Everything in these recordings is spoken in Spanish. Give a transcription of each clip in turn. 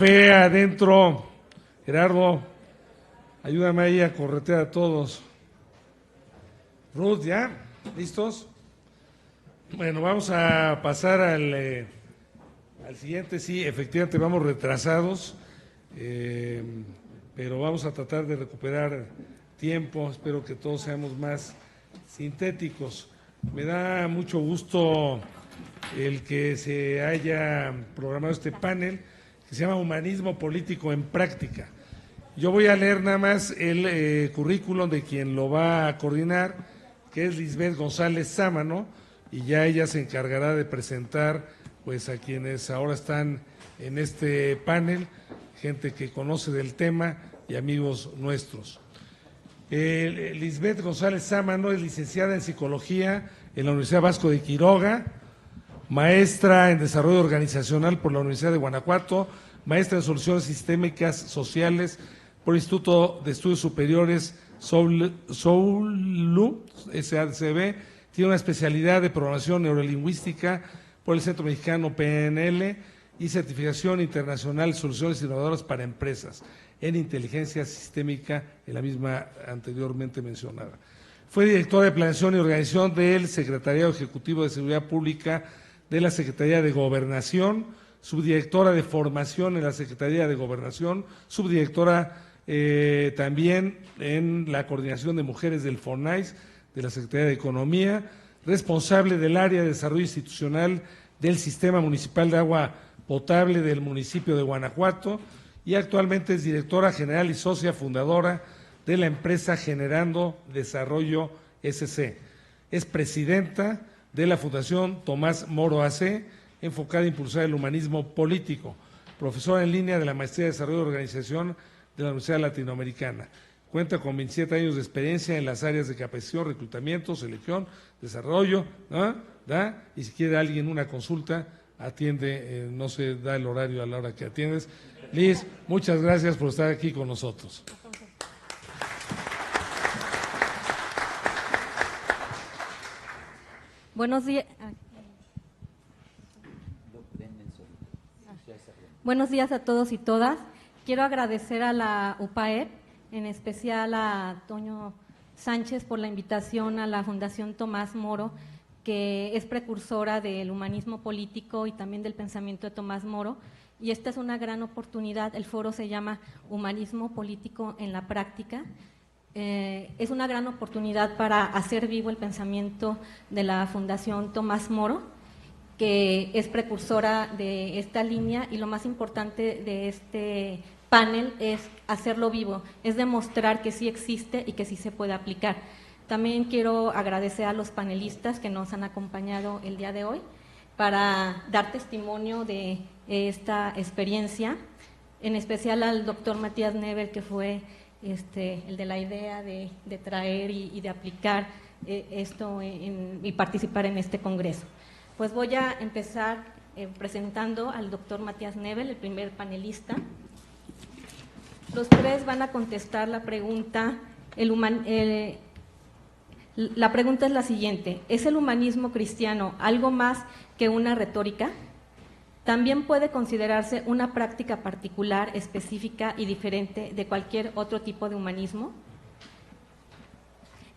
Ve adentro, Gerardo, ayúdame ahí a corretear a todos. Ruth, ¿ya? ¿Listos? Bueno, vamos a pasar al siguiente. Sí, efectivamente vamos retrasados, pero vamos a tratar de recuperar tiempo. Espero que todos seamos más sintéticos. Me da mucho gusto el que se haya programado este panel que se llama Humanismo Político en Práctica. Yo voy a leer nada más el currículum de quien lo va a coordinar, que es Lisbeth González Sámano, y ya ella se encargará de presentar pues a quienes ahora están en este panel, gente que conoce del tema y amigos nuestros. Lisbeth González Sámano es licenciada en Psicología en la Universidad Vasco de Quiroga, maestra en Desarrollo Organizacional por la Universidad de Guanajuato, maestra en Soluciones Sistémicas Sociales por el Instituto de Estudios Superiores SOULU, SADCB, tiene una especialidad de Programación Neurolingüística por el Centro Mexicano PNL y certificación internacional Soluciones Innovadoras para Empresas en Inteligencia Sistémica, en la misma anteriormente mencionada. Fue directora de Planeación y Organización del Secretariado Ejecutivo de Seguridad Pública de la Secretaría de Gobernación, subdirectora de Formación en la Secretaría de Gobernación, subdirectora también en la Coordinación de Mujeres del FONAIS de la Secretaría de Economía, responsable del área de desarrollo institucional del Sistema Municipal de Agua Potable del municipio de Guanajuato y actualmente es directora general y socia fundadora de la empresa Generando Desarrollo SC. Es presidenta de la Fundación Tomás Moro AC, enfocada a impulsar el humanismo político, profesora en línea de la Maestría de Desarrollo de Organización de la Universidad Latinoamericana. Cuenta con 27 años de experiencia en las áreas de capacitación, reclutamiento, selección, desarrollo, y si quiere alguien una consulta, atiende, no se da el horario a la hora que atiendes. Liz, muchas gracias por estar aquí con nosotros. Buenos días. Buenos días a todos y todas. Quiero agradecer a la UPAEP, en especial a Toño Sánchez por la invitación a la Fundación Tomás Moro, que es precursora del humanismo político y también del pensamiento de Tomás Moro. Y esta es una gran oportunidad. El foro se llama Humanismo Político en la Práctica. Es una gran oportunidad para hacer vivo el pensamiento de la Fundación Tomás Moro, que es precursora de esta línea, y lo más importante de este panel es hacerlo vivo, es demostrar que sí existe y que sí se puede aplicar. También quiero agradecer a los panelistas que nos han acompañado el día de hoy para dar testimonio de esta experiencia, en especial al doctor Matías Nebel, que fue el de la idea de traer y de aplicar esto y participar en este congreso. Pues voy a empezar presentando al doctor Matías Nebel, el primer panelista. Los tres van a contestar la pregunta. La pregunta es la siguiente: ¿es el humanismo cristiano algo más que una retórica? También puede considerarse una práctica particular, específica y diferente de cualquier otro tipo de humanismo.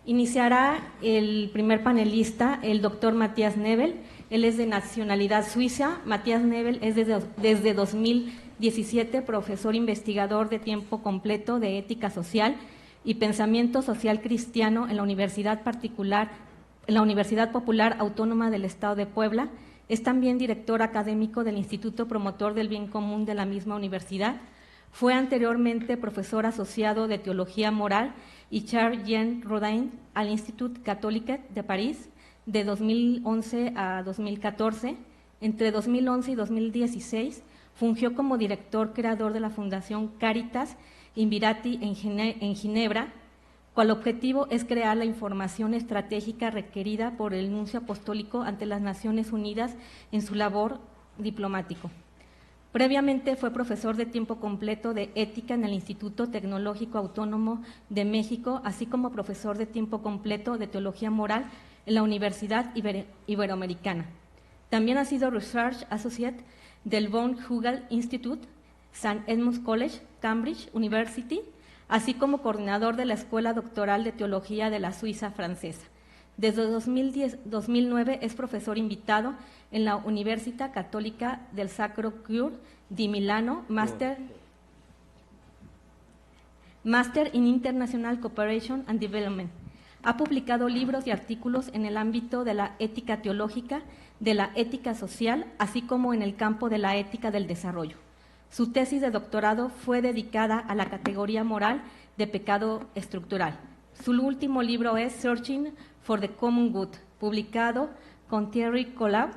Iniciará el primer panelista, el doctor Matías Nebel. Él es de nacionalidad suiza. Matías Nebel es desde 2017 profesor investigador de tiempo completo de ética social y pensamiento social cristiano en la Universidad Popular Autónoma del Estado de Puebla. Es también director académico del Instituto Promotor del Bien Común de la misma universidad. Fue anteriormente profesor asociado de Teología Moral y Charles Jean Rodin al Institut Catholique de París de 2011 a 2014. Entre 2011 y 2016 fungió como director creador de la Fundación Caritas Invirati en Ginebra, cual objetivo es crear la información estratégica requerida por el Nuncio Apostólico ante las Naciones Unidas en su labor diplomático. Previamente fue profesor de tiempo completo de ética en el Instituto Tecnológico Autónomo de México, así como profesor de tiempo completo de teología moral en la Universidad Iberoamericana. También ha sido Research Associate del Von Hugel Institute St. Edmund's College, Cambridge University, así como coordinador de la Escuela Doctoral de Teología de la Suiza Francesa. Desde 2009 es profesor invitado en la Università Cattolica del Sacro Cuore di Milano, Master in International Cooperation and Development. Ha publicado libros y artículos en el ámbito de la ética teológica, de la ética social, así como en el campo de la ética del desarrollo. Su tesis de doctorado fue dedicada a la categoría moral de pecado estructural. Su último libro es Searching for the Common Good, publicado con Thierry Collard,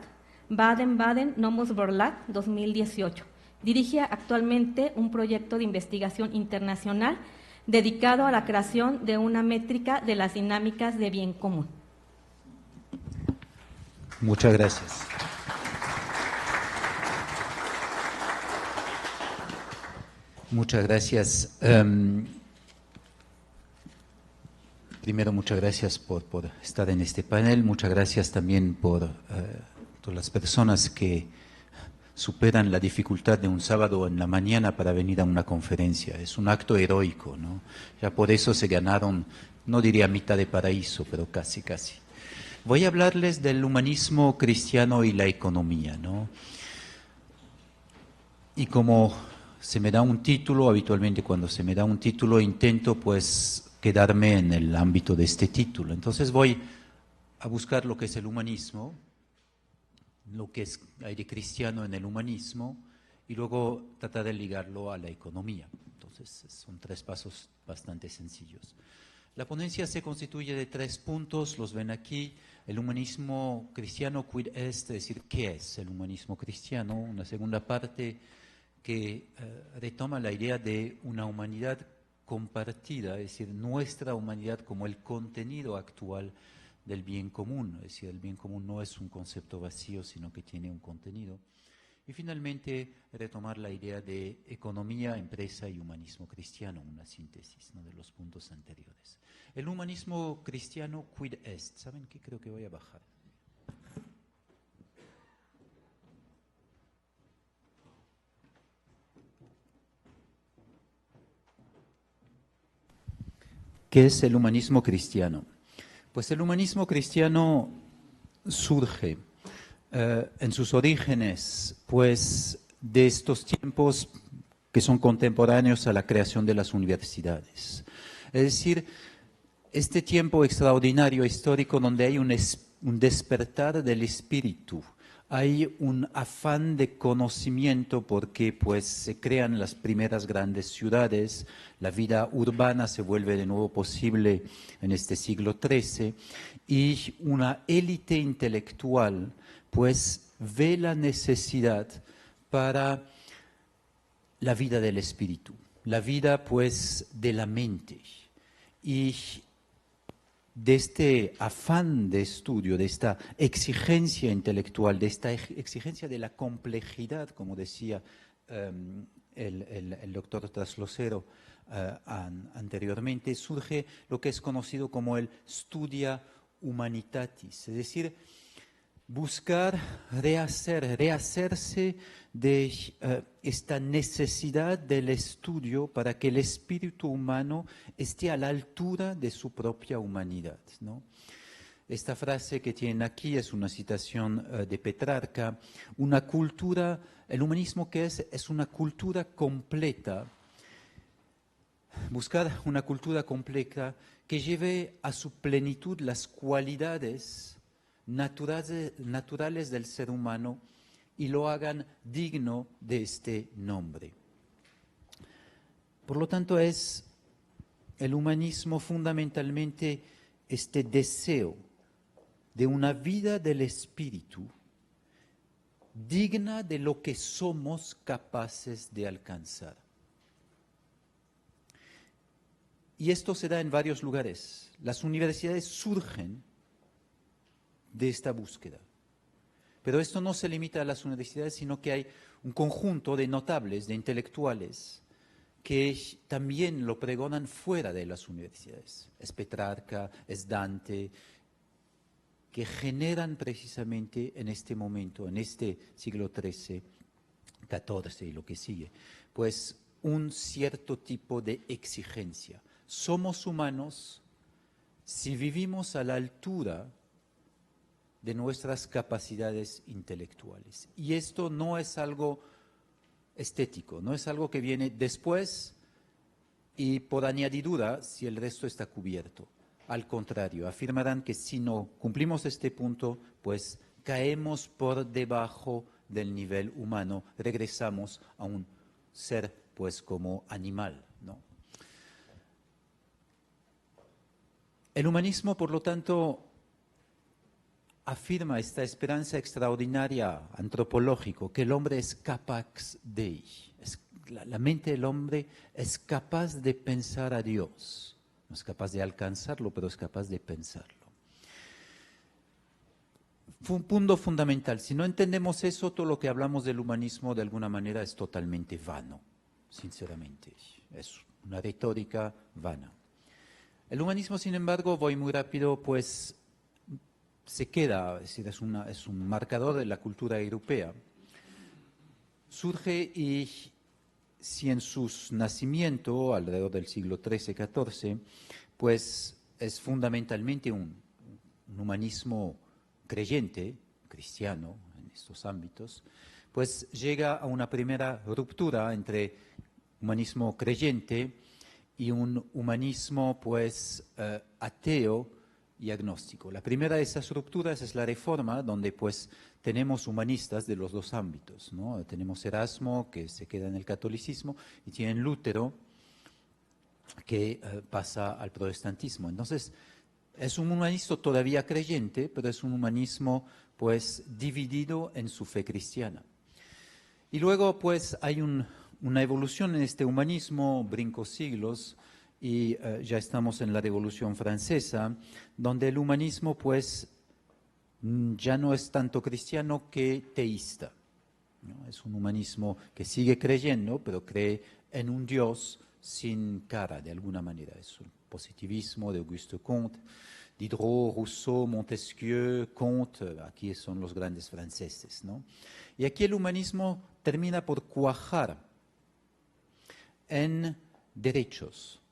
Baden-Baden, Nomus Verlag, 2018. Dirige actualmente un proyecto de investigación internacional dedicado a la creación de una métrica de las dinámicas de bien común. Muchas gracias. Muchas gracias. Primero, muchas gracias por estar en este panel. Muchas gracias también por todas las personas que superan la dificultad de un sábado en la mañana para venir a una conferencia. Es un acto heroico, ¿no? Ya por eso se ganaron, no diría mitad de paraíso, pero casi, casi. Voy a hablarles del humanismo cristiano y la economía, ¿no? Y como se me da un título, habitualmente cuando se me da un título intento pues quedarme en el ámbito de este título. Entonces voy a buscar lo que es el humanismo, lo que hay de cristiano en el humanismo y luego tratar de ligarlo a la economía. Entonces son 3 pasos bastante sencillos. La ponencia se constituye de 3 puntos, los ven aquí. El humanismo cristiano, quid est, es decir, ¿qué es el humanismo cristiano? Una segunda parte que retoma la idea de una humanidad compartida, es decir, nuestra humanidad como el contenido actual del bien común, es decir, el bien común no es un concepto vacío, sino que tiene un contenido. Y finalmente, retomar la idea de economía, empresa y humanismo cristiano, una síntesis, ¿no?, de los puntos anteriores. El humanismo cristiano, quid est. ¿Saben qué? Creo que voy a bajar. ¿Qué es el humanismo cristiano? Pues el humanismo cristiano surge en sus orígenes, pues de estos tiempos que son contemporáneos a la creación de las universidades. Es decir, este tiempo extraordinario histórico donde hay un despertar del espíritu, hay un afán de conocimiento porque pues se crean las primeras grandes ciudades, la vida urbana se vuelve de nuevo posible en este siglo XIII y una élite intelectual pues ve la necesidad para la vida del espíritu, la vida pues de la mente. Y de este afán de estudio, de esta exigencia intelectual, de esta exigencia de la complejidad, como decía el doctor Traslocero anteriormente, surge lo que es conocido como el studia humanitatis, es decir, buscar rehacerse de esta necesidad del estudio para que el espíritu humano esté a la altura de su propia humanidad, ¿no? Esta frase que tienen aquí es una citación de Petrarca. Una cultura, el humanismo que es una cultura completa, buscar una cultura completa que lleve a su plenitud las cualidades naturales del ser humano y lo hagan digno de este nombre. Por lo tanto, es el humanismo fundamentalmente este deseo de una vida del espíritu digna de lo que somos capaces de alcanzar. Y esto se da en varios lugares. Las universidades surgen de esta búsqueda. Pero esto no se limita a las universidades, sino que hay un conjunto de notables, de intelectuales, que también lo pregonan fuera de las universidades. Es Petrarca, es Dante, que generan precisamente en este momento, en este siglo XIII, XIV y lo que sigue, pues un cierto tipo de exigencia. Somos humanos si vivimos a la altura de nuestras capacidades intelectuales. Y esto no es algo estético, no es algo que viene después y por añadidura si el resto está cubierto. Al contrario, afirmarán que si no cumplimos este punto, pues caemos por debajo del nivel humano, regresamos a un ser pues como animal, ¿no? El humanismo, por lo tanto, afirma esta esperanza extraordinaria antropológica, que el hombre es capax Dei. La mente del hombre es capaz de pensar a Dios. No es capaz de alcanzarlo, pero es capaz de pensarlo. Fue un punto fundamental. Si no entendemos eso, todo lo que hablamos del humanismo de alguna manera es totalmente vano, sinceramente. Es una retórica vana. El humanismo, sin embargo, voy muy rápido, pues se queda, es decir, es un marcador de la cultura europea. Surge y si en su nacimiento, alrededor del siglo XIII-XIV, pues es fundamentalmente un humanismo creyente, cristiano en estos ámbitos, pues llega a una primera ruptura entre humanismo creyente y un humanismo pues ateo y agnóstico. La primera de esas rupturas es la Reforma, donde pues tenemos humanistas de los dos ámbitos, ¿no? Tenemos Erasmo, que se queda en el catolicismo, y tienen Lutero, que pasa al protestantismo. Entonces, es un humanismo todavía creyente, pero es un humanismo pues dividido en su fe cristiana. Y luego pues hay una evolución en este humanismo, brincos siglos, y ya estamos en la Revolución Francesa, donde el humanismo pues ya no es tanto cristiano que teísta, ¿no? Es un humanismo que sigue creyendo, pero cree en un Dios sin cara, de alguna manera. Es un positivismo de Auguste Comte, Diderot, Rousseau, Montesquieu, Comte, aquí son los grandes franceses, ¿no? Y aquí el humanismo termina por cuajar en derechos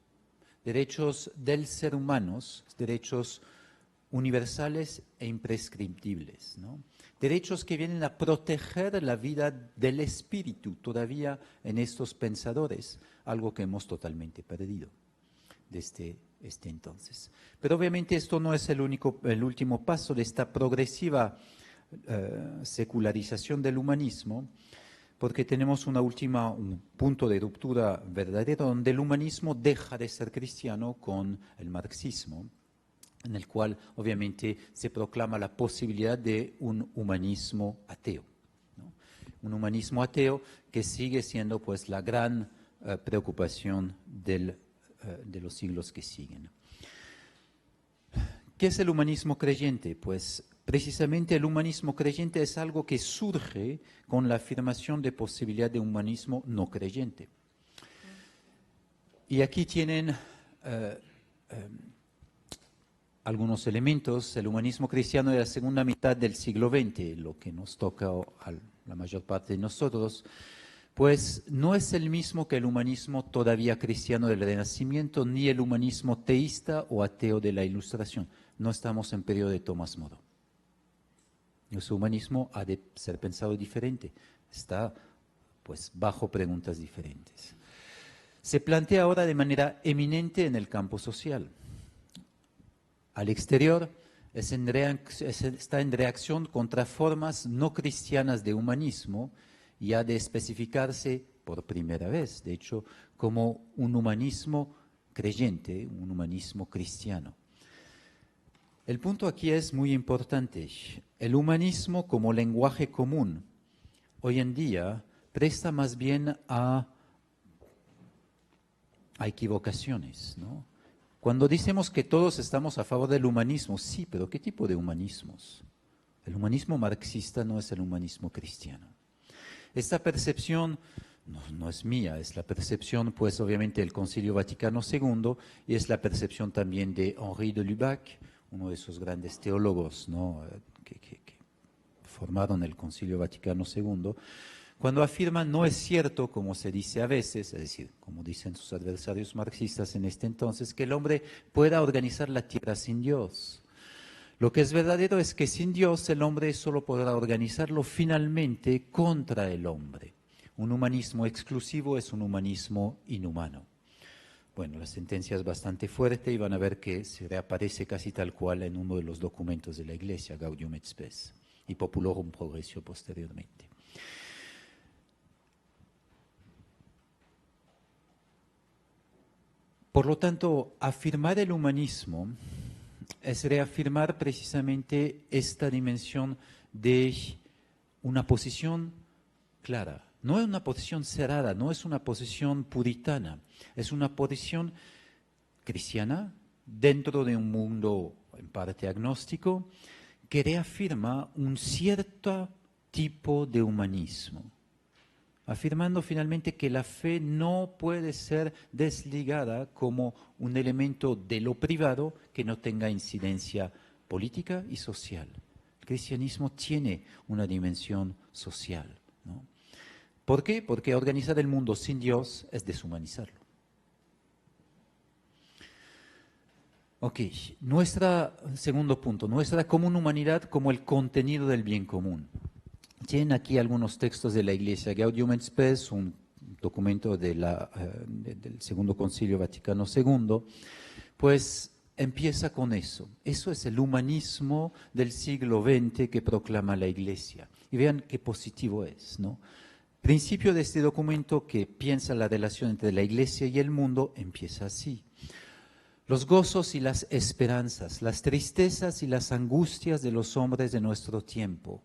del ser humano, derechos universales e imprescriptibles, ¿no? Derechos que vienen a proteger la vida del espíritu todavía en estos pensadores, algo que hemos totalmente perdido desde este entonces. Pero obviamente esto no es el último paso de esta progresiva secularización del humanismo, porque tenemos un punto de ruptura verdadero donde el humanismo deja de ser cristiano con el marxismo, en el cual obviamente se proclama la posibilidad de un humanismo ateo, ¿no? Un humanismo ateo que sigue siendo pues la gran preocupación de los siglos que siguen. ¿Qué es el humanismo creyente? Pues precisamente el humanismo creyente es algo que surge con la afirmación de posibilidad de un humanismo no creyente. Y aquí tienen algunos elementos. El humanismo cristiano de la segunda mitad del siglo XX, lo que nos toca a la mayor parte de nosotros, pues no es el mismo que el humanismo todavía cristiano del Renacimiento, ni el humanismo teísta o ateo de la Ilustración. No estamos en periodo de Tomás Moro. Nuestro humanismo ha de ser pensado diferente, está pues bajo preguntas diferentes. Se plantea ahora de manera eminente en el campo social. Al exterior está en reacción contra formas no cristianas de humanismo y ha de especificarse por primera vez, de hecho, como un humanismo creyente, un humanismo cristiano. El punto aquí es muy importante. El humanismo como lenguaje común hoy en día presta más bien a equivocaciones, ¿no? Cuando decimos que todos estamos a favor del humanismo, sí, pero ¿qué tipo de humanismos? El humanismo marxista no es el humanismo cristiano. Esta percepción no es mía, es la percepción, pues obviamente, del Concilio Vaticano II y es la percepción también de Henri de Lubac, uno de esos grandes teólogos, ¿no?, que formaron el Concilio Vaticano II, cuando afirma no es cierto, como se dice a veces, es decir, como dicen sus adversarios marxistas en este entonces, que el hombre pueda organizar la tierra sin Dios. Lo que es verdadero es que sin Dios el hombre solo podrá organizarlo finalmente contra el hombre. Un humanismo exclusivo es un humanismo inhumano. Bueno, la sentencia es bastante fuerte y van a ver que se reaparece casi tal cual en uno de los documentos de la Iglesia, Gaudium et Spes, y Populorum Progressio posteriormente. Por lo tanto, afirmar el humanismo es reafirmar precisamente esta dimensión de una posición clara. No es una posición cerrada, no es una posición puritana, es una posición cristiana dentro de un mundo en parte agnóstico que reafirma un cierto tipo de humanismo, afirmando finalmente que la fe no puede ser desligada como un elemento de lo privado que no tenga incidencia política y social. El cristianismo tiene una dimensión social, ¿no? ¿Por qué? Porque organizar el mundo sin Dios es deshumanizarlo. Ok, segundo punto, nuestra común humanidad como el contenido del bien común. Tienen aquí algunos textos de la Iglesia. Gaudium et Spes, un documento del Segundo Concilio Vaticano II, pues empieza con eso. Eso es el humanismo del siglo XX que proclama la Iglesia. Y vean qué positivo es, ¿no? Principio de este documento que piensa la relación entre la Iglesia y el mundo empieza así. Los gozos y las esperanzas, las tristezas y las angustias de los hombres de nuestro tiempo,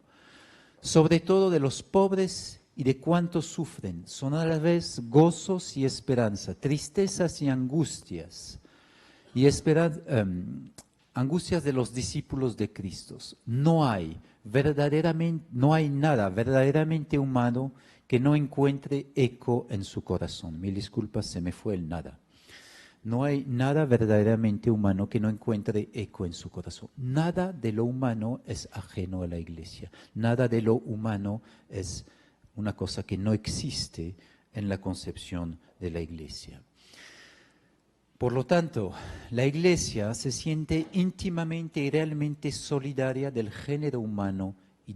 sobre todo de los pobres y de cuantos sufren, son a la vez gozos y esperanza, tristezas y angustias, angustias de los discípulos de Cristo. No hay nada verdaderamente humano que no encuentre eco en su corazón. Mil disculpas, se me fue el nada. No hay nada verdaderamente humano que no encuentre eco en su corazón. Nada de lo humano es ajeno a la Iglesia. Nada de lo humano es una cosa que no existe en la concepción de la Iglesia. Por lo tanto, la Iglesia se siente íntimamente y realmente solidaria del género humano y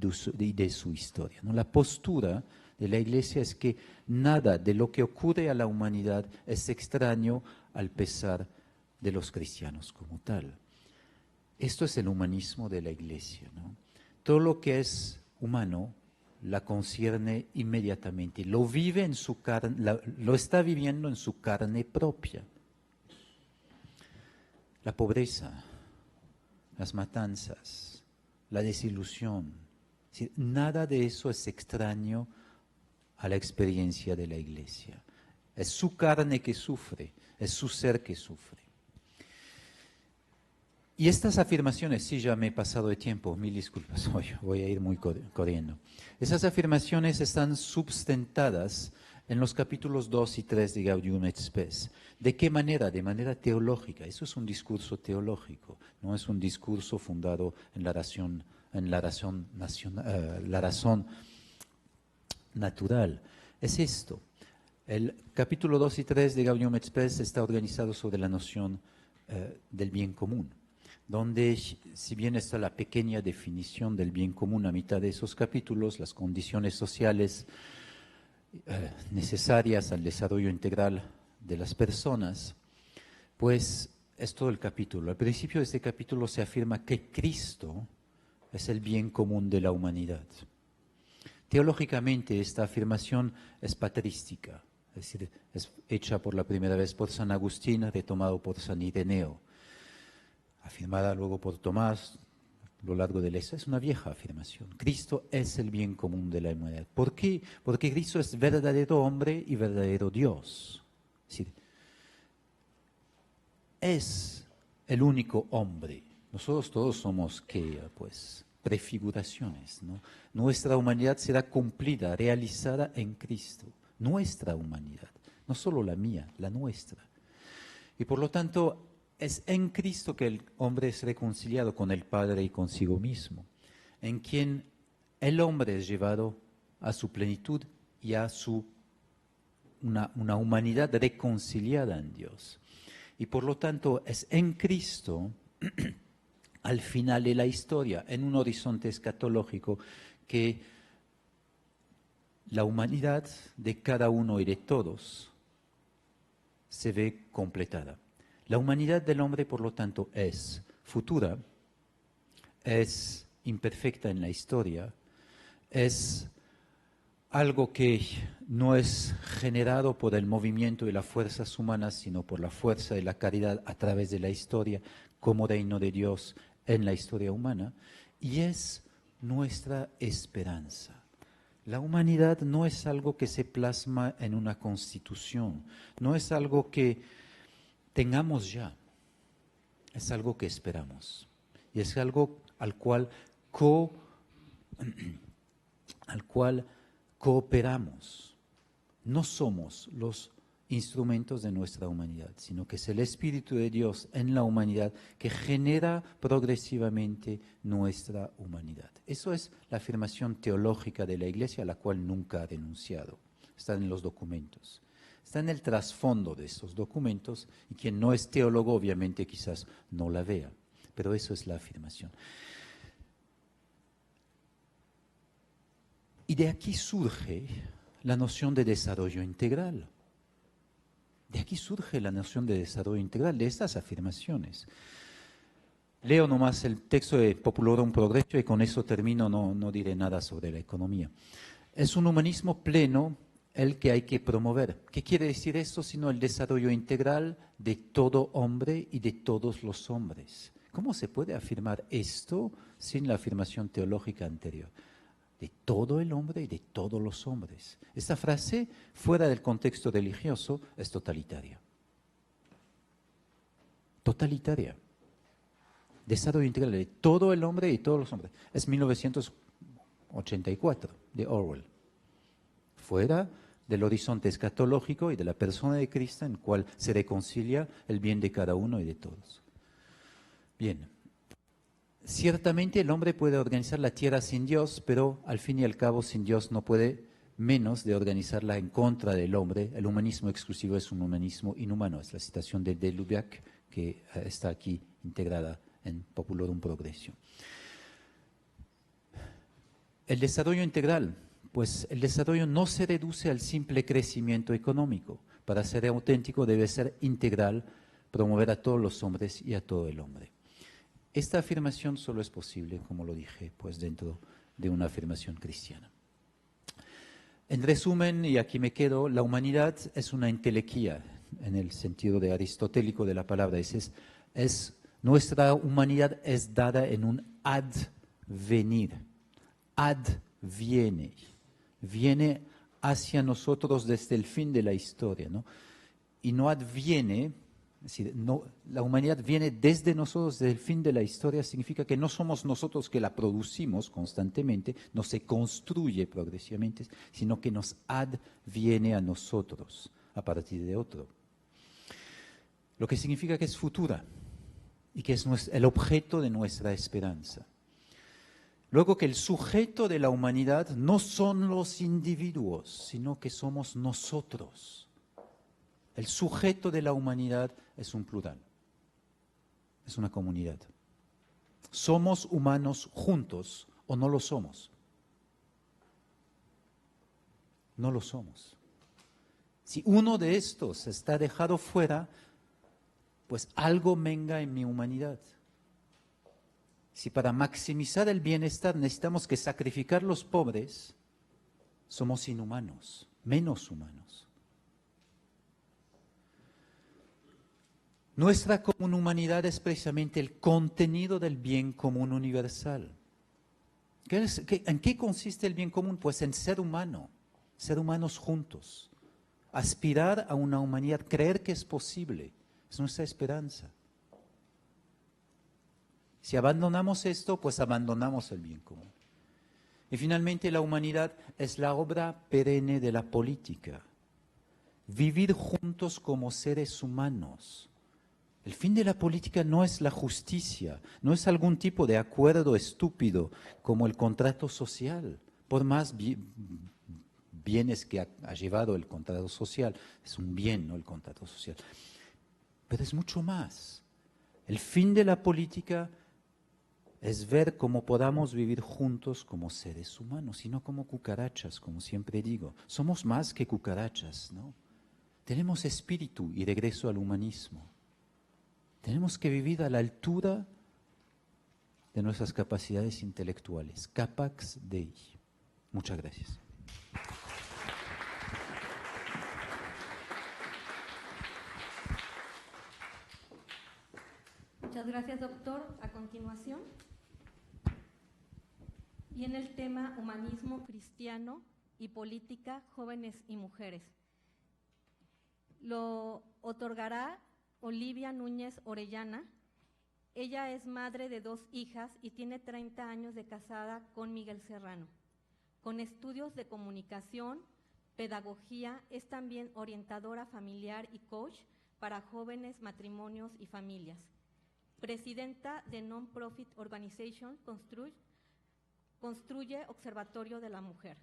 de su historia, ¿no? La postura de la Iglesia es que nada de lo que ocurre a la humanidad es extraño al pesar de los cristianos como tal. Esto es el humanismo de la Iglesia, ¿no? Todo lo que es humano la concierne inmediatamente, lo vive en su carne, lo está viviendo en su carne propia. La pobreza, las matanzas, la desilusión, es decir, nada de eso es extraño a la experiencia de la Iglesia. Es su carne que sufre, es su ser que sufre. Y estas afirmaciones, sí, ya me he pasado de tiempo, mil disculpas, voy a ir muy corriendo. Esas afirmaciones están sustentadas en los capítulos 2 y 3 de Gaudium et Spes. ¿De qué manera? De manera teológica. Eso es un discurso teológico, no es un discurso fundado en la razón natural. Es esto. El capítulo 2 y 3 de Gaudium et Spes está organizado sobre la noción del bien común, donde, si bien está la pequeña definición del bien común a mitad de esos capítulos, las condiciones sociales necesarias al desarrollo integral de las personas, pues es todo el capítulo. Al principio de este capítulo se afirma que Cristo es el bien común de la humanidad. Teológicamente esta afirmación es patrística, es decir, es hecha por la primera vez por San Agustín, retomado por San Ireneo, afirmada luego por Tomás a lo largo de la historia. Es una vieja afirmación. Cristo es el bien común de la humanidad. ¿Por qué? Porque Cristo es verdadero hombre y verdadero Dios. Es decir, es el único hombre. Nosotros todos somos, pues, prefiguraciones, ¿no? Nuestra humanidad será cumplida, realizada en Cristo. Nuestra humanidad, no solo la mía, la nuestra. Y por lo tanto, es en Cristo que el hombre es reconciliado con el Padre y consigo mismo, en quien el hombre es llevado a su plenitud y a una humanidad reconciliada en Dios. Y por lo tanto es en Cristo, al final de la historia, en un horizonte escatológico, que la humanidad de cada uno y de todos se ve completada. La humanidad del hombre, por lo tanto, es futura, es imperfecta en la historia, es algo que no es generado por el movimiento y las fuerzas humanas, sino por la fuerza y la caridad a través de la historia, como reino de Dios en la historia humana, y es nuestra esperanza. La humanidad no es algo que se plasma en una constitución, no es algo que tengamos ya, es algo que esperamos, y es algo al cual cooperamos. No somos los instrumentos de nuestra humanidad, sino que es el Espíritu de Dios en la humanidad que genera progresivamente nuestra humanidad. Eso es la afirmación teológica de la Iglesia, a la cual nunca ha renunciado. Está en los documentos. Está en el trasfondo de esos documentos, y quien no es teólogo obviamente quizás no la vea, pero eso es la afirmación. Y de aquí surge la noción de desarrollo integral. De aquí surge la noción de desarrollo integral, de estas afirmaciones. Leo nomás el texto de Populorum Progressio y con eso termino, no diré nada sobre la economía. Es un humanismo pleno el que hay que promover. ¿Qué quiere decir esto? Sino el desarrollo integral de todo hombre y de todos los hombres. ¿Cómo se puede afirmar esto sin la afirmación teológica anterior? De todo el hombre y de todos los hombres. Esta frase, fuera del contexto religioso, es totalitaria. Totalitaria. Desarrollo integral de todo el hombre y todos los hombres. Es 1984, de Orwell. Fuera del horizonte escatológico y de la persona de Cristo, en el cual se reconcilia el bien de cada uno y de todos. Bien. Ciertamente el hombre puede organizar la tierra sin Dios, pero al fin y al cabo sin Dios no puede menos de organizarla en contra del hombre. El humanismo exclusivo es un humanismo inhumano. Es la citación de Lubac que está aquí integrada en Populorum Progressio. El desarrollo integral, pues el desarrollo no se reduce al simple crecimiento económico. Para ser auténtico debe ser integral, promover a todos los hombres y a todo el hombre. Esta afirmación solo es posible, como lo dije, pues dentro de una afirmación cristiana. En resumen, y aquí me quedo, la humanidad es una entelequía, en el sentido de aristotélico de la palabra. Nuestra humanidad es dada en un advenir. Adviene. Viene hacia nosotros desde el fin de la historia, ¿no? Y no adviene. Es decir, la humanidad viene desde nosotros, desde el fin de la historia, significa que no somos nosotros que la producimos constantemente, no se construye progresivamente, sino que nos adviene a nosotros a partir de otro. Lo que significa que es futura y que es el objeto de nuestra esperanza. Luego que el sujeto de la humanidad no son los individuos, sino que somos nosotros. El sujeto de la humanidad es un plural, es una comunidad. ¿Somos humanos juntos o no lo somos? No lo somos. Si uno de estos está dejado fuera, pues algo menga en mi humanidad. Si para maximizar el bienestar necesitamos que sacrificar los pobres, somos inhumanos, menos humanos. Nuestra común humanidad es precisamente el contenido del bien común universal. ¿En qué consiste el bien común? Pues en ser humano, ser humanos juntos, aspirar a una humanidad, creer que es posible, es nuestra esperanza. Si abandonamos esto, pues abandonamos el bien común. Y finalmente la humanidad es la obra perenne de la política. Vivir juntos como seres humanos. El fin de la política no es la justicia, no es algún tipo de acuerdo estúpido como el contrato social, por más bienes que ha llevado el contrato social. Es un bien, ¿no?, el contrato social. Pero es mucho más. El fin de la política es ver cómo podamos vivir juntos como seres humanos y no como cucarachas, como siempre digo. Somos más que cucarachas, ¿no? Tenemos espíritu y regreso al humanismo. Tenemos que vivir a la altura de nuestras capacidades intelectuales. Capax Dei. Muchas gracias. Muchas gracias, doctor. A continuación, viene el tema Humanismo Cristiano y Política, Jóvenes y Mujeres. Lo otorgará Olivia Núñez Orellana. Ella es madre de 2 hijas y tiene 30 años de casada con Miguel Serrano. Con estudios de comunicación, pedagogía, es también orientadora familiar y coach para jóvenes, matrimonios y familias. Presidenta de Non-Profit Organization Construye Observatorio de la Mujer.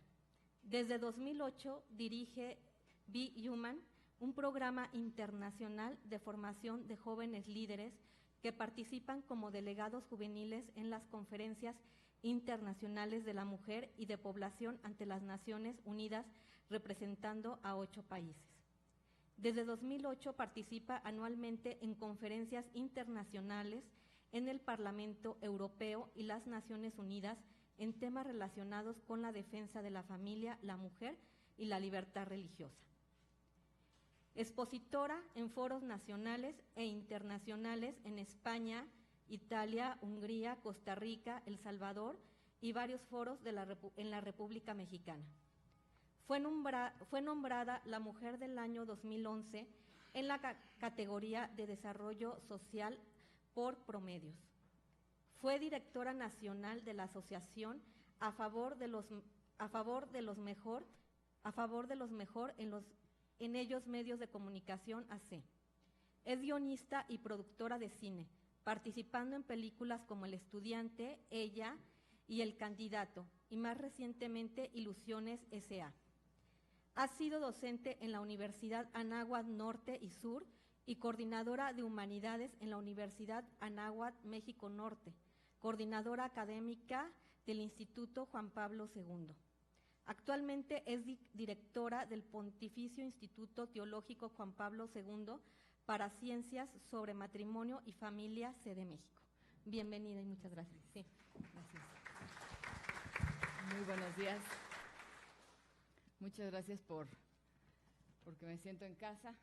Desde 2008 dirige Be Human, un programa internacional de formación de jóvenes líderes que participan como delegados juveniles en las conferencias internacionales de la mujer y de población ante las Naciones Unidas, representando a 8 países. Desde 2008 participa anualmente en conferencias internacionales en el Parlamento Europeo y las Naciones Unidas en temas relacionados con la defensa de la familia, la mujer y la libertad religiosa. Expositora en foros nacionales e internacionales en España, Italia, Hungría, Costa Rica, El Salvador y varios foros en la República Mexicana. Fue nombrada la Mujer del Año 2011 en la categoría de Desarrollo Social por Promedios. Fue directora nacional de la Asociación a favor de los mejor en ellos medios de comunicación AC. Es guionista y productora de cine, participando en películas como El Estudiante, Ella y El Candidato, y más recientemente Ilusiones S.A. Ha sido docente en la Universidad Anáhuac Norte y Sur y coordinadora de Humanidades en la Universidad Anáhuac México Norte, coordinadora académica del Instituto Juan Pablo II. Actualmente es directora del Pontificio Instituto Teológico Juan Pablo II para Ciencias sobre Matrimonio y Familia, sede México. Bienvenida y muchas gracias. Sí. Gracias. Muy buenos días. Muchas gracias porque me siento en casa,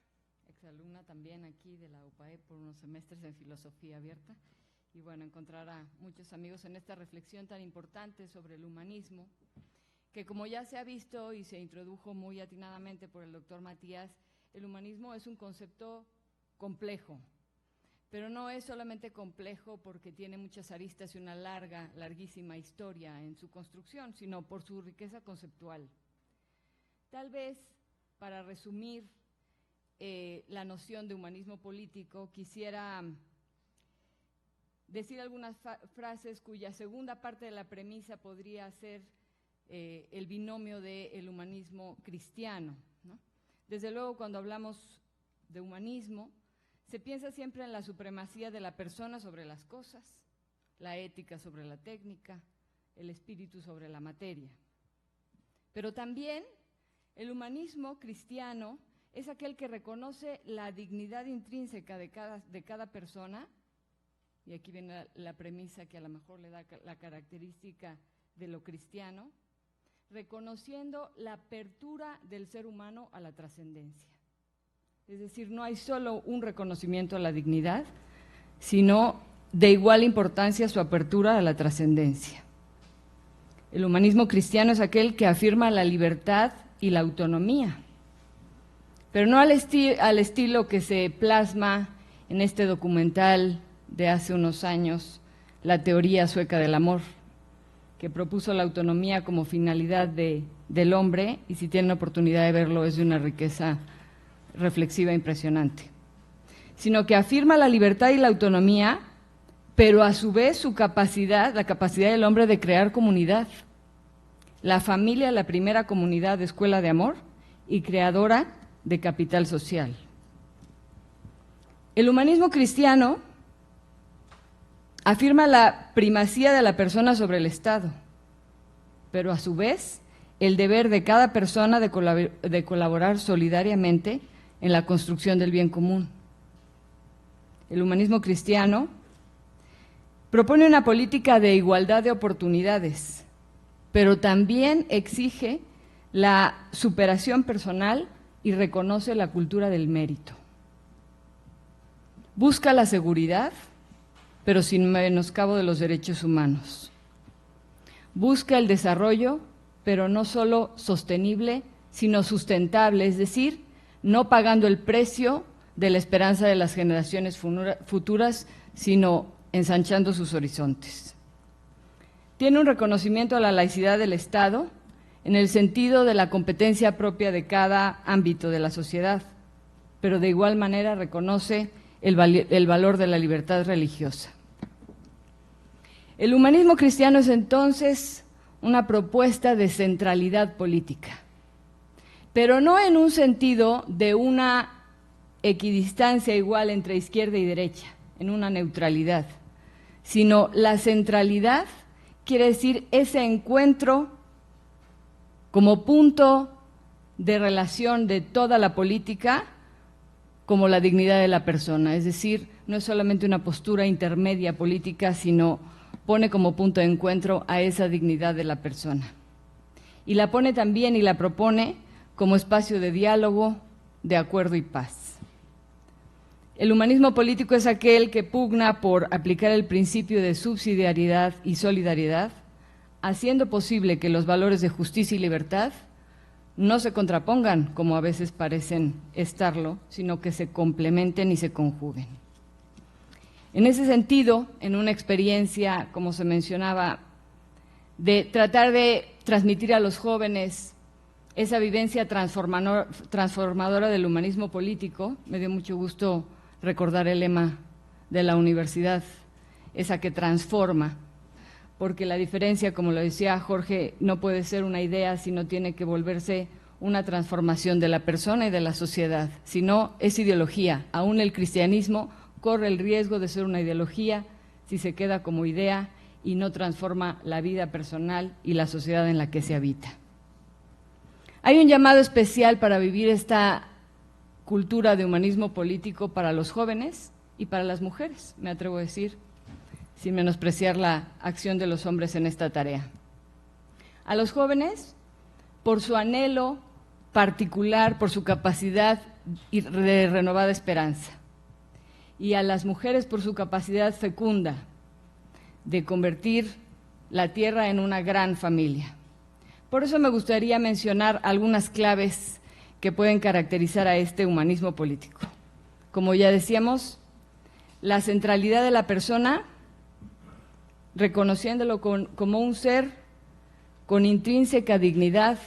exalumna también aquí de la UPAE por unos semestres en Filosofía Abierta. Y bueno, encontrar a muchos amigos en esta reflexión tan importante sobre el humanismo, que como ya se ha visto y se introdujo muy atinadamente por el doctor Matías, el humanismo es un concepto complejo, pero no es solamente complejo porque tiene muchas aristas y una larguísima historia en su construcción, sino por su riqueza conceptual. Tal vez, para resumir la noción de humanismo político, quisiera decir algunas frases cuya segunda parte de la premisa podría ser el binomio del humanismo cristiano, ¿no? Desde luego, cuando hablamos de humanismo, se piensa siempre en la supremacía de la persona sobre las cosas, la ética sobre la técnica, el espíritu sobre la materia. Pero también el humanismo cristiano es aquel que reconoce la dignidad intrínseca de cada persona, y aquí viene la premisa que a lo mejor le da la característica de lo cristiano, reconociendo la apertura del ser humano a la trascendencia. Es decir, no hay solo un reconocimiento a la dignidad, sino de igual importancia su apertura a la trascendencia. El humanismo cristiano es aquel que afirma la libertad y la autonomía, pero no al estilo que se plasma en este documental de hace unos años, La teoría sueca del amor, que propuso la autonomía como finalidad del hombre, y si tienen oportunidad de verlo es de una riqueza reflexiva impresionante, sino que afirma la libertad y la autonomía, pero a su vez la capacidad del hombre de crear comunidad, la familia la primera comunidad de escuela de amor y creadora de capital social. El humanismo cristiano afirma la primacía de la persona sobre el Estado, pero a su vez el deber de cada persona de colaborar solidariamente en la construcción del bien común. El humanismo cristiano propone una política de igualdad de oportunidades, pero también exige la superación personal y reconoce la cultura del mérito. Busca la seguridad, pero sin menoscabo de los derechos humanos. Busca el desarrollo, pero no solo sostenible, sino sustentable, es decir, no pagando el precio de la esperanza de las generaciones futuras, sino ensanchando sus horizontes. Tiene un reconocimiento a la laicidad del Estado en el sentido de la competencia propia de cada ámbito de la sociedad, pero de igual manera reconoce el valor de la libertad religiosa. El humanismo cristiano es entonces una propuesta de centralidad política, pero no en un sentido de una equidistancia igual entre izquierda y derecha, en una neutralidad, sino la centralidad quiere decir ese encuentro como punto de relación de toda la política como la dignidad de la persona, es decir, no es solamente una postura intermedia política, sino pone como punto de encuentro a esa dignidad de la persona. Y la pone también y la propone como espacio de diálogo, de acuerdo y paz. El humanismo político es aquel que pugna por aplicar el principio de subsidiariedad y solidaridad, haciendo posible que los valores de justicia y libertad no se contrapongan, como a veces parecen estarlo, sino que se complementen y se conjuguen. En ese sentido, en una experiencia, como se mencionaba, de tratar de transmitir a los jóvenes esa vivencia transformadora del humanismo político, me dio mucho gusto recordar el lema de la universidad, esa que transforma, porque la diferencia, como lo decía Jorge, no puede ser una idea, sino tiene que volverse una transformación de la persona y de la sociedad, si no es ideología. Aún el cristianismo corre el riesgo de ser una ideología si se queda como idea y no transforma la vida personal y la sociedad en la que se habita. Hay un llamado especial para vivir esta cultura de humanismo político para los jóvenes y para las mujeres, me atrevo a decir, sin menospreciar la acción de los hombres en esta tarea. A los jóvenes, por su anhelo particular, por su capacidad de renovada esperanza, y a las mujeres por su capacidad fecunda de convertir la tierra en una gran familia. Por eso me gustaría mencionar algunas claves que pueden caracterizar a este humanismo político. Como ya decíamos, la centralidad de la persona, reconociéndolo como un ser con intrínseca dignidad,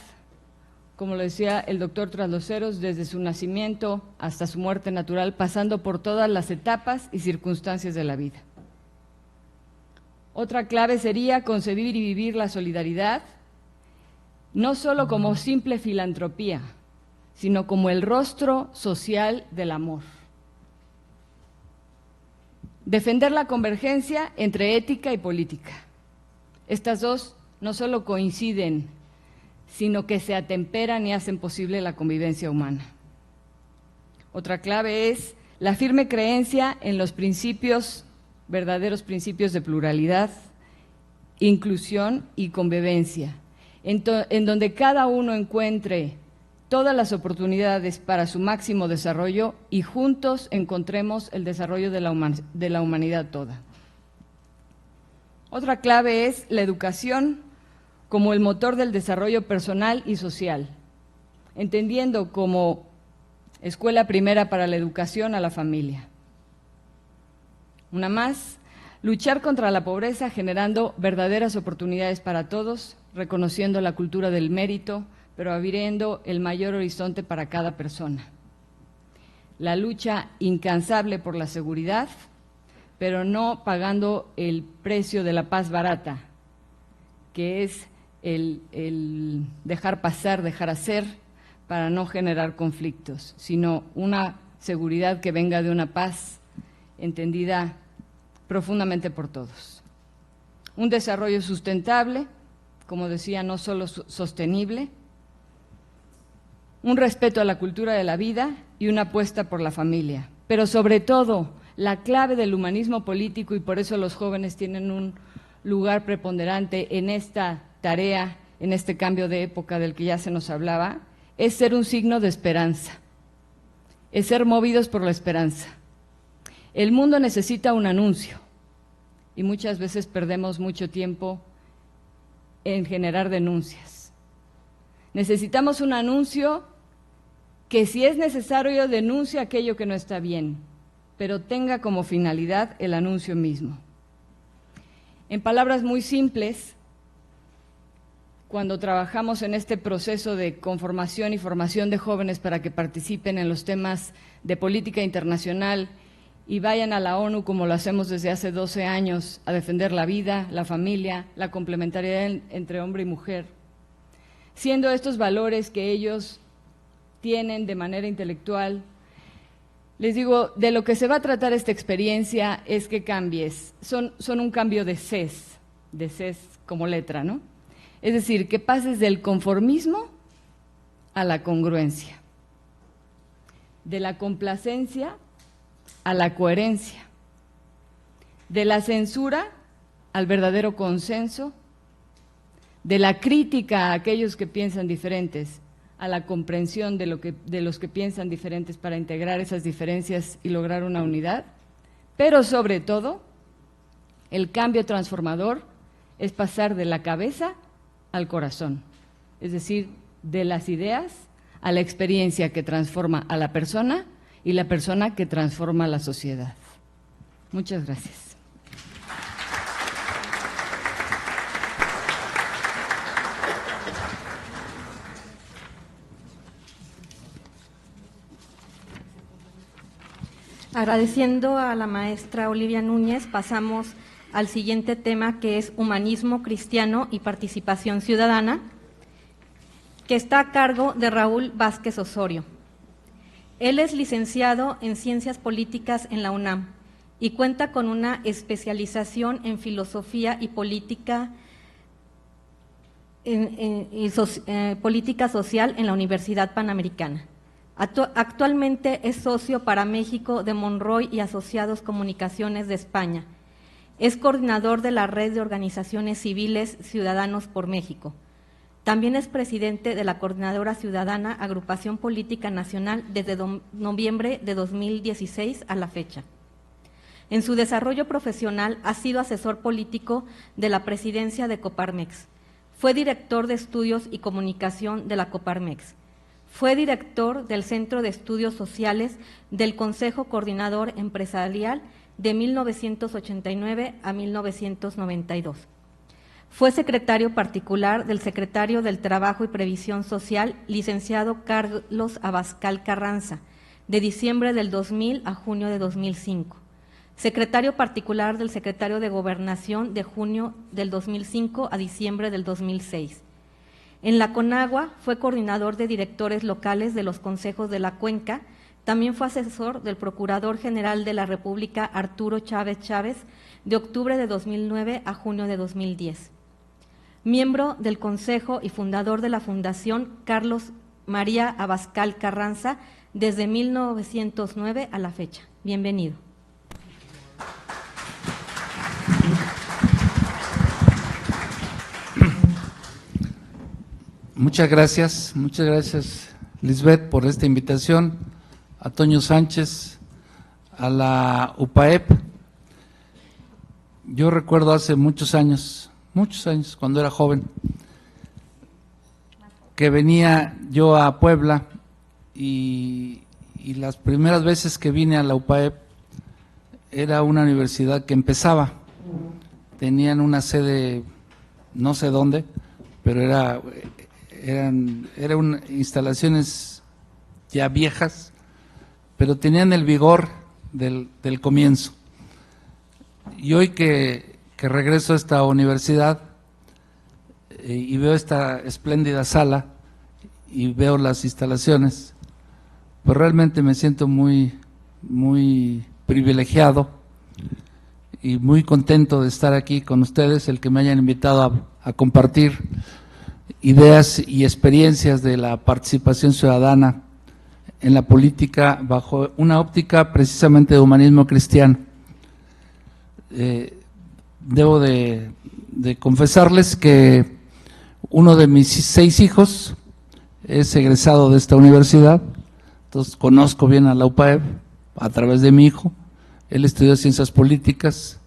como lo decía el doctor Trasloceros, desde su nacimiento hasta su muerte natural, pasando por todas las etapas y circunstancias de la vida. Otra clave sería concebir y vivir la solidaridad, no solo como simple filantropía, sino como el rostro social del amor. Defender la convergencia entre ética y política. Estas dos no solo coinciden, sino que se atemperan y hacen posible la convivencia humana. Otra clave es la firme creencia en los principios, verdaderos principios de pluralidad, inclusión y convivencia, en donde cada uno encuentre todas las oportunidades para su máximo desarrollo y juntos encontremos el desarrollo de la humanidad toda. Otra clave es la educación como el motor del desarrollo personal y social, entendiendo como escuela primera para la educación a la familia. Una más, luchar contra la pobreza generando verdaderas oportunidades para todos, reconociendo la cultura del mérito, pero abriendo el mayor horizonte para cada persona. La lucha incansable por la seguridad, pero no pagando el precio de la paz barata, que es el dejar pasar, dejar hacer, para no generar conflictos, sino una seguridad que venga de una paz entendida profundamente por todos. Un desarrollo sustentable, como decía, no solo sostenible, un respeto a la cultura de la vida y una apuesta por la familia. Pero sobre todo, la clave del humanismo político, y por eso los jóvenes tienen un lugar preponderante en esta tarea, en este cambio de época del que ya se nos hablaba, es ser un signo de esperanza, es ser movidos por la esperanza. El mundo necesita un anuncio y muchas veces perdemos mucho tiempo en generar denuncias. Necesitamos un anuncio que, si es necesario, denuncie aquello que no está bien, pero tenga como finalidad el anuncio mismo. En palabras muy simples, cuando trabajamos en este proceso de conformación y formación de jóvenes para que participen en los temas de política internacional y vayan a la ONU, como lo hacemos desde hace 12 años, a defender la vida, la familia, la complementariedad entre hombre y mujer, siendo estos valores que ellos tienen de manera intelectual, les digo, de lo que se va a tratar esta experiencia es que cambies, son un cambio de CES como letra, ¿no? Es decir, que pases del conformismo a la congruencia, de la complacencia a la coherencia, de la censura al verdadero consenso, de la crítica a aquellos que piensan diferentes a la comprensión de los que piensan diferentes para integrar esas diferencias y lograr una unidad, pero sobre todo, el cambio transformador es pasar de la cabeza al corazón, es decir, de las ideas a la experiencia que transforma a la persona y la persona que transforma a la sociedad. Muchas gracias. Agradeciendo a la maestra Olivia Núñez, pasamos al siguiente tema, que es Humanismo Cristiano y Participación Ciudadana, que está a cargo de Raúl Vázquez Osorio. Él es licenciado en Ciencias Políticas en la UNAM y cuenta con una especialización en Filosofía y Política, Política Social en la Universidad Panamericana. Actualmente es socio para México de Monroy y Asociados Comunicaciones de España. Es coordinador de la Red de Organizaciones Civiles Ciudadanos por México. También es presidente de la Coordinadora Ciudadana Agrupación Política Nacional desde noviembre de 2016 a la fecha. En su desarrollo profesional ha sido asesor político de la presidencia de Coparmex. Fue director de Estudios y Comunicación de la Coparmex. Fue director del Centro de Estudios Sociales del Consejo Coordinador Empresarial de 1989 a 1992. Fue secretario particular del secretario del Trabajo y Previsión Social, licenciado Carlos Abascal Carranza, de diciembre del 2000 a junio de 2005. Secretario particular del secretario de Gobernación de junio del 2005 a diciembre del 2006. En la CONAGUA fue coordinador de directores locales de los consejos de la Cuenca. También fue asesor del Procurador General de la República, Arturo Chávez Chávez, de octubre de 2009 a junio de 2010. Miembro del Consejo y fundador de la Fundación Carlos María Abascal Carranza desde 1909 a la fecha. Bienvenido. Muchas gracias Lisbeth por esta invitación, a Toño Sánchez, a la UPAEP. Yo recuerdo hace muchos años, cuando era joven, que venía yo a Puebla y las primeras veces que vine a la UPAEP era una universidad que empezaba, tenían una sede no sé dónde, pero eran instalaciones ya viejas, pero tenían el vigor del comienzo. Y hoy que regreso a esta universidad, y veo esta espléndida sala y veo las instalaciones, pues realmente me siento muy, muy privilegiado y muy contento de estar aquí con ustedes, el que me hayan invitado a compartir ideas y experiencias de la participación ciudadana en la política bajo una óptica precisamente de humanismo cristiano. Debo de confesarles que uno de mis 6 hijos es egresado de esta universidad, entonces conozco bien a la UPAEP a través de mi hijo. Él estudió ciencias políticas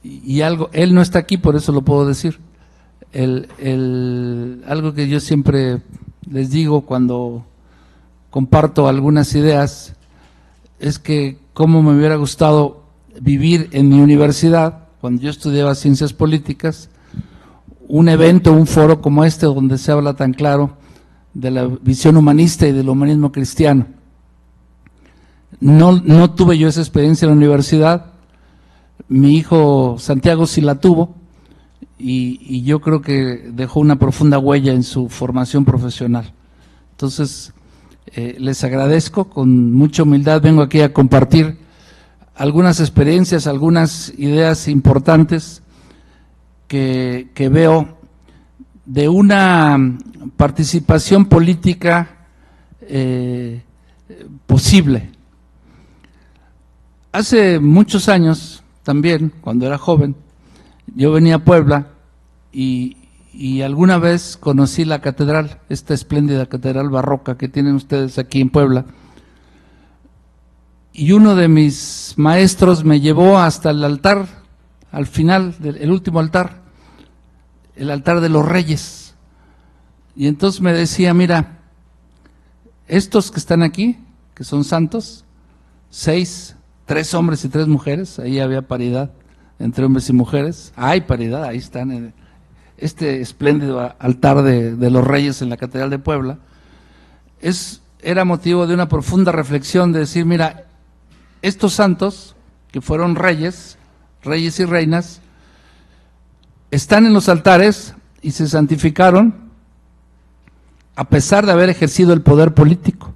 y algo, él no está aquí, por eso lo puedo decir. Algo que yo siempre les digo cuando comparto algunas ideas es que cómo me hubiera gustado vivir en mi universidad, cuando yo estudiaba ciencias políticas, un evento, un foro como este, donde se habla tan claro de la visión humanista y del humanismo cristiano. No tuve yo esa experiencia en la universidad, mi hijo Santiago sí la tuvo, y yo creo que dejó una profunda huella en su formación profesional. Entonces, les agradezco, con mucha humildad vengo aquí a compartir algunas experiencias, algunas ideas importantes que veo de una participación política posible. Hace muchos años, también, cuando era joven, yo venía a Puebla y alguna vez conocí la catedral, esta espléndida catedral barroca que tienen ustedes aquí en Puebla, y uno de mis maestros me llevó hasta el altar, al final, el último altar, el altar de los reyes, y entonces me decía, mira, estos que están aquí, que son santos, 6, 3 hombres y 3 mujeres, ahí había paridad entre hombres y mujeres, hay paridad, ahí están, en este espléndido altar de los reyes en la Catedral de Puebla, era motivo de una profunda reflexión, de decir, mira, estos santos, que fueron reyes y reinas, están en los altares y se santificaron a pesar de haber ejercido el poder político.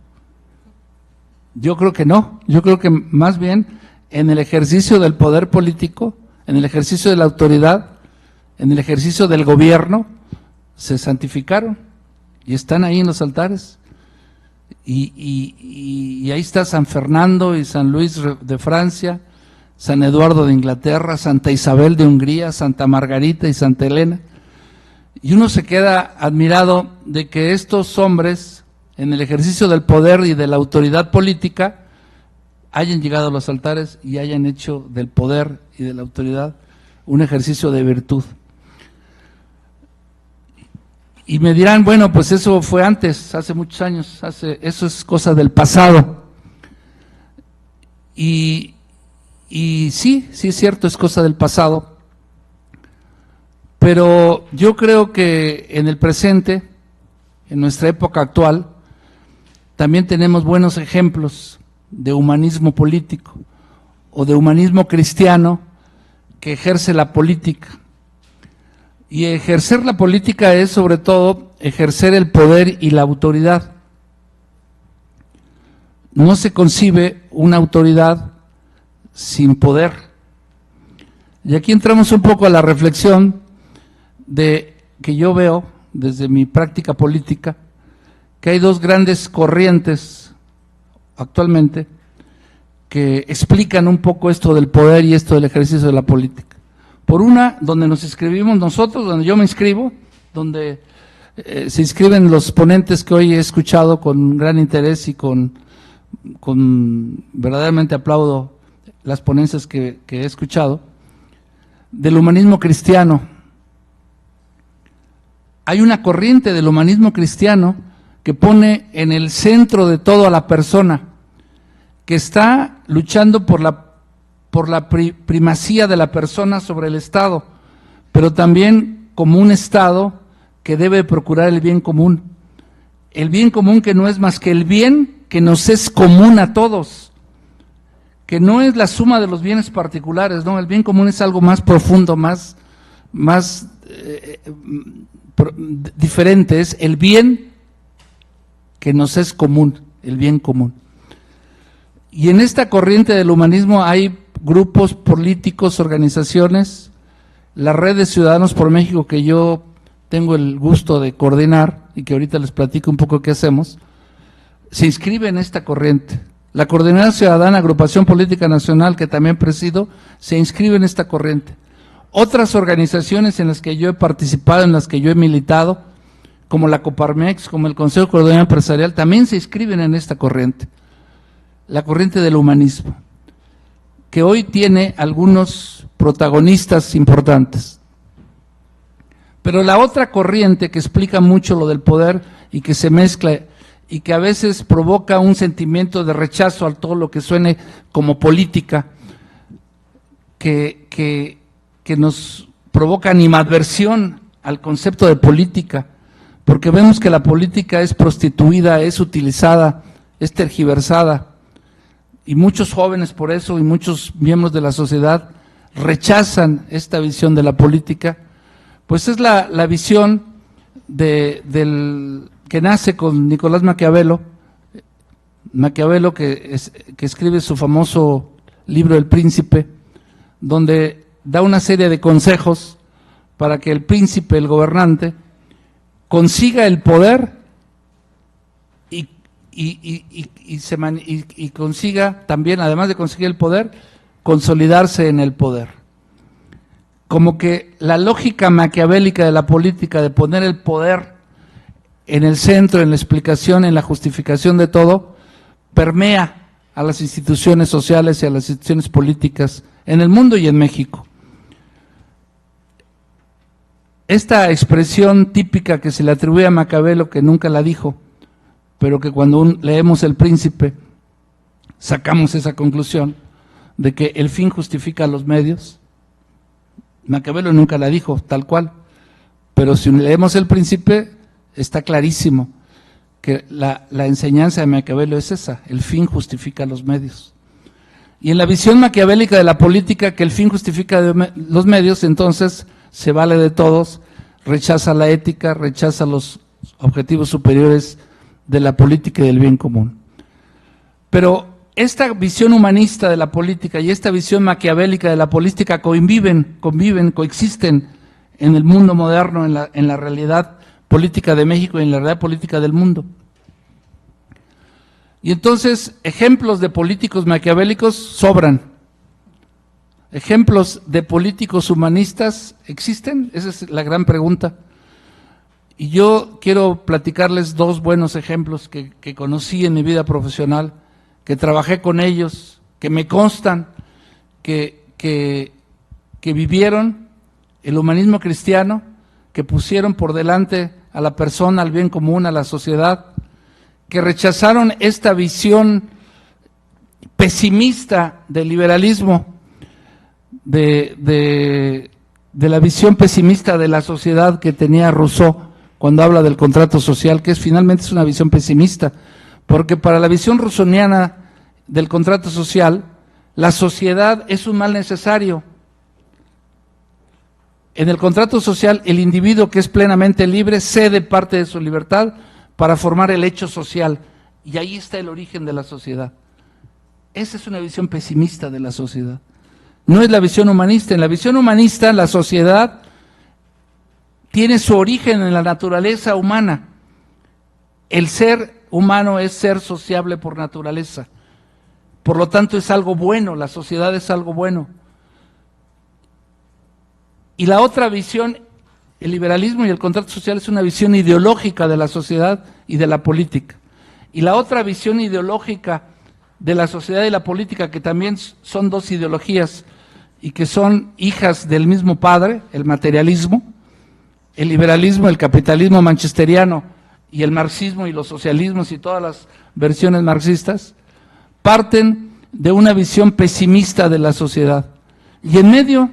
Yo creo que no, yo creo que más bien en el ejercicio del poder político, en el ejercicio de la autoridad, en el ejercicio del gobierno, se santificaron y están ahí en los altares. Y ahí está San Fernando y San Luis de Francia, San Eduardo de Inglaterra, Santa Isabel de Hungría, Santa Margarita y Santa Elena. Y uno se queda admirado de que estos hombres, en el ejercicio del poder y de la autoridad política, hayan llegado a los altares y hayan hecho del poder y de la autoridad un ejercicio de virtud. Y me dirán, bueno, pues eso fue antes, hace muchos años, eso es cosa del pasado. Y sí es cierto, es cosa del pasado, pero yo creo que en el presente, en nuestra época actual, también tenemos buenos ejemplos de humanismo político o de humanismo cristiano que ejerce la política. Y ejercer la política es sobre todo ejercer el poder y la autoridad. No se concibe una autoridad sin poder. Y aquí entramos un poco a la reflexión de que yo veo desde mi práctica política, que hay 2 grandes corrientes actualmente que explican un poco esto del poder y esto del ejercicio de la política. Por una, donde nos inscribimos nosotros, donde yo me inscribo, donde se inscriben los ponentes que hoy he escuchado con gran interés y con verdaderamente aplaudo las ponencias que he escuchado, del humanismo cristiano. Hay una corriente del humanismo cristiano que pone en el centro de todo a la persona, que está luchando por la primacía de la persona sobre el Estado, pero también como un Estado que debe procurar el bien común que no es más que el bien que nos es común a todos, que no es la suma de los bienes particulares, no, el bien común es algo más profundo, más diferente, es el bien que nos es común, el bien común. Y en esta corriente del humanismo hay grupos políticos, organizaciones, la Red de Ciudadanos por México, que yo tengo el gusto de coordinar y que ahorita les platico un poco qué hacemos, se inscribe en esta corriente. La Coordinadora Ciudadana, Agrupación Política Nacional, que también presido, se inscribe en esta corriente. Otras organizaciones en las que yo he participado, en las que yo he militado, como la Coparmex, como el Consejo Coordinador Empresarial, también se inscriben en esta corriente, la corriente del humanismo, que hoy tiene algunos protagonistas importantes. Pero la otra corriente que explica mucho lo del poder y que se mezcla y que a veces provoca un sentimiento de rechazo a todo lo que suene como política, que nos provoca animadversión al concepto de política, porque vemos que la política es prostituida, es utilizada, es tergiversada, y muchos jóvenes por eso y muchos miembros de la sociedad rechazan esta visión de la política. Pues es la visión que nace con Nicolás Maquiavelo, que escribe su famoso libro El Príncipe, donde da una serie de consejos para que el príncipe, el gobernante, consiga el poder y consiga también, además de conseguir el poder, consolidarse en el poder. Como que la lógica maquiavélica de la política, de poner el poder en el centro, en la explicación, en la justificación de todo, permea a las instituciones sociales y a las instituciones políticas en el mundo y en México. Esta expresión típica que se le atribuye a Maquiavelo, que nunca la dijo, pero que cuando leemos El Príncipe sacamos esa conclusión de que el fin justifica los medios. Maquiavelo nunca la dijo tal cual, pero si leemos El Príncipe está clarísimo que la enseñanza de Maquiavelo es esa: el fin justifica los medios. Y en la visión maquiavélica de la política, que el fin justifica los medios, entonces se vale de todos, rechaza la ética, rechaza los objetivos superiores de la política y del bien común. Pero esta visión humanista de la política y esta visión maquiavélica de la política conviven, coexisten en el mundo moderno, en la realidad política de México y en la realidad política del mundo. Y entonces, ejemplos de políticos maquiavélicos sobran. ¿Ejemplos de políticos humanistas existen? Esa es la gran pregunta. Y yo quiero platicarles dos buenos ejemplos que conocí en mi vida profesional, que trabajé con ellos, que me constan, que vivieron el humanismo cristiano, que pusieron por delante a la persona, al bien común, a la sociedad, que rechazaron esta visión pesimista del liberalismo, de la visión pesimista de la sociedad que tenía Rousseau cuando habla del contrato social, que finalmente es una visión pesimista, porque para la visión rousseauiana del contrato social, la sociedad es un mal necesario. En el contrato social, el individuo que es plenamente libre cede parte de su libertad para formar el hecho social, y ahí está el origen de la sociedad. Esa es una visión pesimista de la sociedad. No es la visión humanista. En la visión humanista, la sociedad tiene su origen en la naturaleza humana. El ser humano es ser sociable por naturaleza. Por lo tanto, es algo bueno, la sociedad es algo bueno. Y la otra visión, el liberalismo y el contrato social, es una visión ideológica de la sociedad y de la política. Y la otra visión ideológica de la sociedad y la política, que también son dos ideologías y que son hijas del mismo padre, el materialismo, el liberalismo, el capitalismo manchesteriano y el marxismo y los socialismos y todas las versiones marxistas, parten de una visión pesimista de la sociedad. Y en medio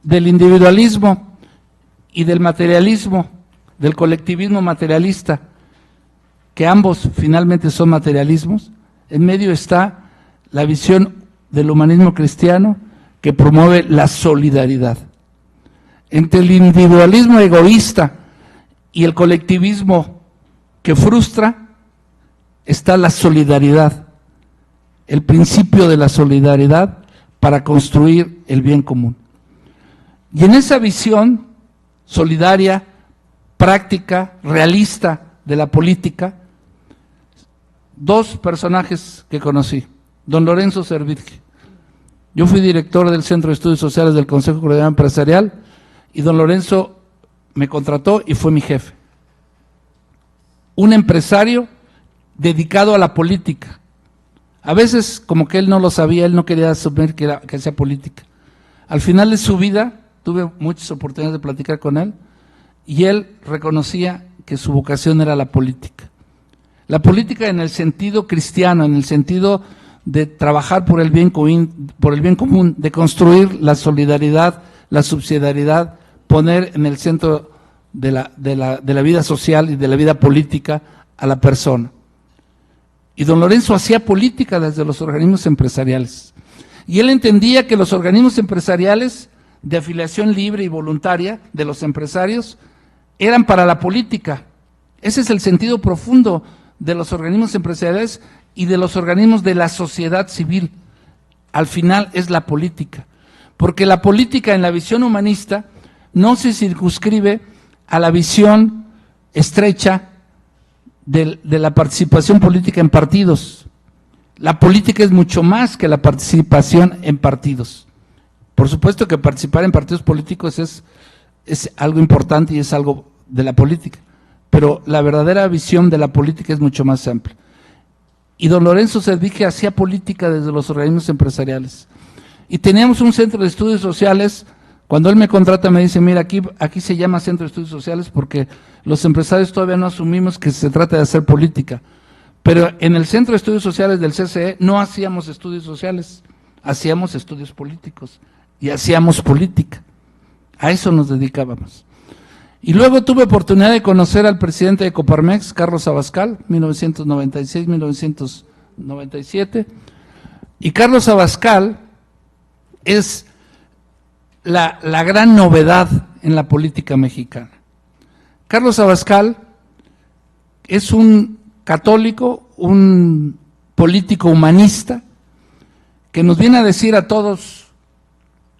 del individualismo y del materialismo, del colectivismo materialista, que ambos finalmente son materialismos, en medio está la visión del humanismo cristiano, que promueve la solidaridad. entre el individualismo egoísta y el colectivismo que frustra, está la solidaridad, el principio de la solidaridad para construir el bien común. Y en esa visión solidaria, práctica, realista de la política, dos personajes que conocí. Don Lorenzo Servitje. Yo fui director del Centro de Estudios Sociales del Consejo Coordinador Empresarial y don Lorenzo me contrató y fue mi jefe. Un empresario dedicado a la política. A veces, como que él no lo sabía, él no quería asumir que hacía política. Al final de su vida, tuve muchas oportunidades de platicar con él, y él reconocía que su vocación era la política. La política en el sentido cristiano, en el sentido de trabajar por el bien común, de construir la solidaridad, la subsidiariedad, poner en el centro de la vida social y de la vida política a la persona. Y don Lorenzo hacía política desde los organismos empresariales. Y él entendía que los organismos empresariales de afiliación libre y voluntaria de los empresarios eran para la política. Ese es el sentido profundo de los organismos empresariales y de los organismos de la sociedad civil. Al final es la política. Porque la política en la visión humanista no se circunscribe a la visión estrecha de la participación política en partidos. La política es mucho más que la participación en partidos. Por supuesto que participar en partidos políticos es algo importante y es algo de la política, pero la verdadera visión de la política es mucho más amplia. Y don Lorenzo Servitje hacía política desde los organismos empresariales. Y teníamos un centro de estudios sociales. Cuando él me contrata me dice, mira, aquí se llama Centro de Estudios Sociales porque los empresarios todavía no asumimos que se trata de hacer política. Pero en el Centro de Estudios Sociales del CCE no hacíamos estudios sociales, hacíamos estudios políticos y hacíamos política. A eso nos dedicábamos. Y luego tuve oportunidad de conocer al presidente de Coparmex, Carlos Abascal, 1996-1997. Y Carlos Abascal es la gran novedad en la política mexicana. Carlos Abascal es un católico, un político humanista, que nos viene a decir a todos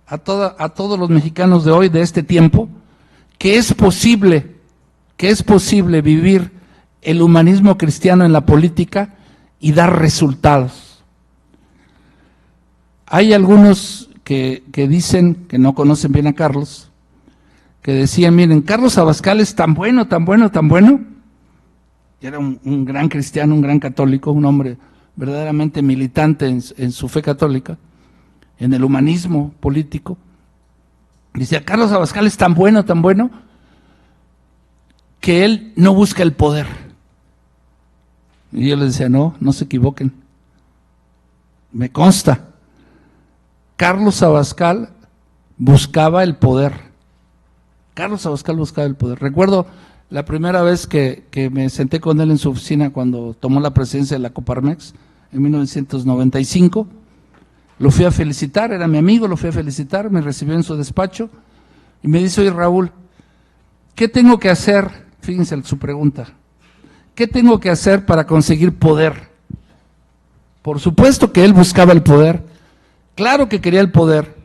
los mexicanos de hoy, de este tiempo, que es posible vivir el humanismo cristiano en la política y dar resultados. Hay algunos que dicen que no conocen bien a Carlos, que decían, miren, Carlos Abascal es tan bueno, tan bueno, tan bueno. Y era un gran cristiano, un gran católico, un hombre verdaderamente militante en su fe católica, en el humanismo político. Decía, Carlos Abascal es tan bueno, que él no busca el poder. Y yo les decía, no se equivoquen. Me consta. Carlos Abascal buscaba el poder. Carlos Abascal buscaba el poder. Recuerdo la primera vez que me senté con él en su oficina cuando tomó la presidencia de la Coparmex, en 1995. Lo fui a felicitar, era mi amigo, lo fui a felicitar, me recibió en su despacho y me dice, oye Raúl, ¿qué tengo que hacer? Fíjense su pregunta. ¿Qué tengo que hacer para conseguir poder? Por supuesto que él buscaba el poder. Claro que quería el poder.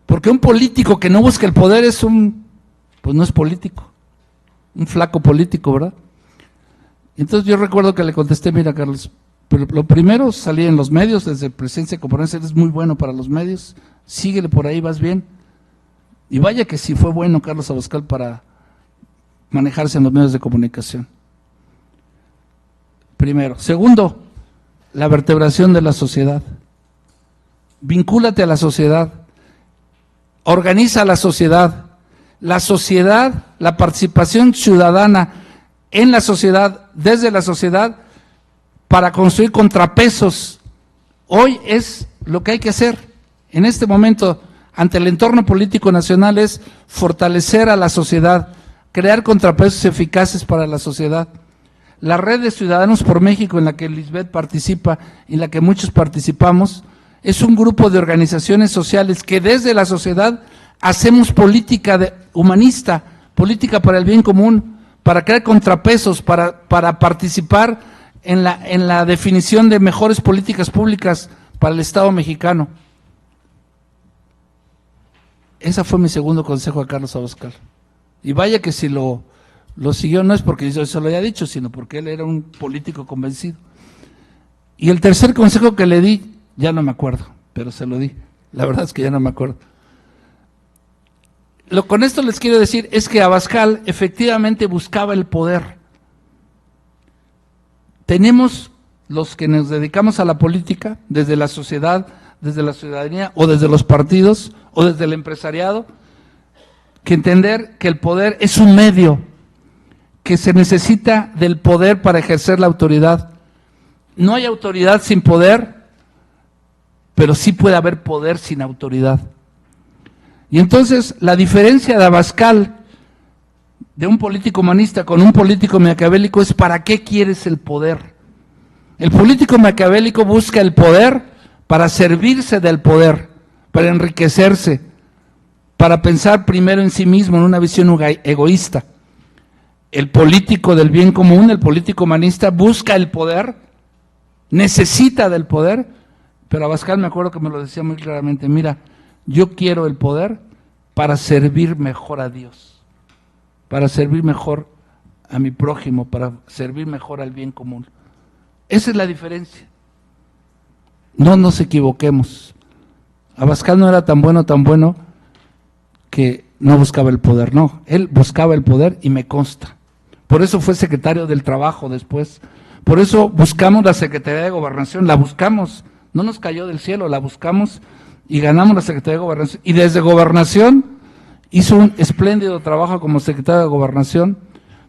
Porque un político que no busca el poder pues no es político. Un flaco político, ¿verdad? Entonces yo recuerdo que le contesté, mira Carlos, pero lo primero salí en los medios, desde Presencia Coparmex, eres muy bueno para los medios, síguele por ahí, vas bien. Y vaya que sí fue bueno Carlos Abascal para manejarse en los medios de comunicación. Primero. Segundo, la vertebración de la sociedad. Vincúlate a la sociedad, organiza a la sociedad. La sociedad, la participación ciudadana en la sociedad, desde la sociedad, para construir contrapesos. Hoy es lo que hay que hacer. En este momento, ante el entorno político nacional, es fortalecer a la sociedad, crear contrapesos eficaces para la sociedad. La red de Ciudadanos por México, en la que Lisbeth participa y en la que muchos participamos, es un grupo de organizaciones sociales que desde la sociedad hacemos política humanista, política para el bien común, para crear contrapesos, para participar en la definición de mejores políticas públicas para el Estado mexicano. Ese fue mi segundo consejo a Carlos Abascal. Y vaya que si lo siguió, no es porque yo se lo haya dicho, sino porque él era un político convencido. Y el tercer consejo que le di, ya no me acuerdo, pero se lo di. La verdad es que ya no me acuerdo. Con esto les quiero decir es que Abascal efectivamente buscaba el poder. Tenemos los que nos dedicamos a la política, desde la sociedad, desde la ciudadanía, o desde los partidos, o desde el empresariado, que entender que el poder es un medio, que se necesita del poder para ejercer la autoridad. No hay autoridad sin poder, pero sí puede haber poder sin autoridad. Y entonces la diferencia de Abascal, de un político humanista con un político maquiavélico, es ¿para qué quieres el poder? El político maquiavélico busca el poder para servirse del poder, para enriquecerse, para pensar primero en sí mismo, en una visión egoísta. El político del bien común, el político humanista, busca el poder, necesita del poder, pero Abascal me acuerdo que me lo decía muy claramente, mira, yo quiero el poder para servir mejor a Dios, para servir mejor a mi prójimo, para servir mejor al bien común. Esa es la diferencia. No nos equivoquemos. Abascal no era tan bueno que no buscaba el poder, no. Él buscaba el poder y me consta. Por eso fue secretario del Trabajo después. Por eso buscamos la Secretaría de Gobernación, la buscamos. No nos cayó del cielo, la buscamos y ganamos la Secretaría de Gobernación. Y desde Gobernación hizo un espléndido trabajo como secretario de Gobernación,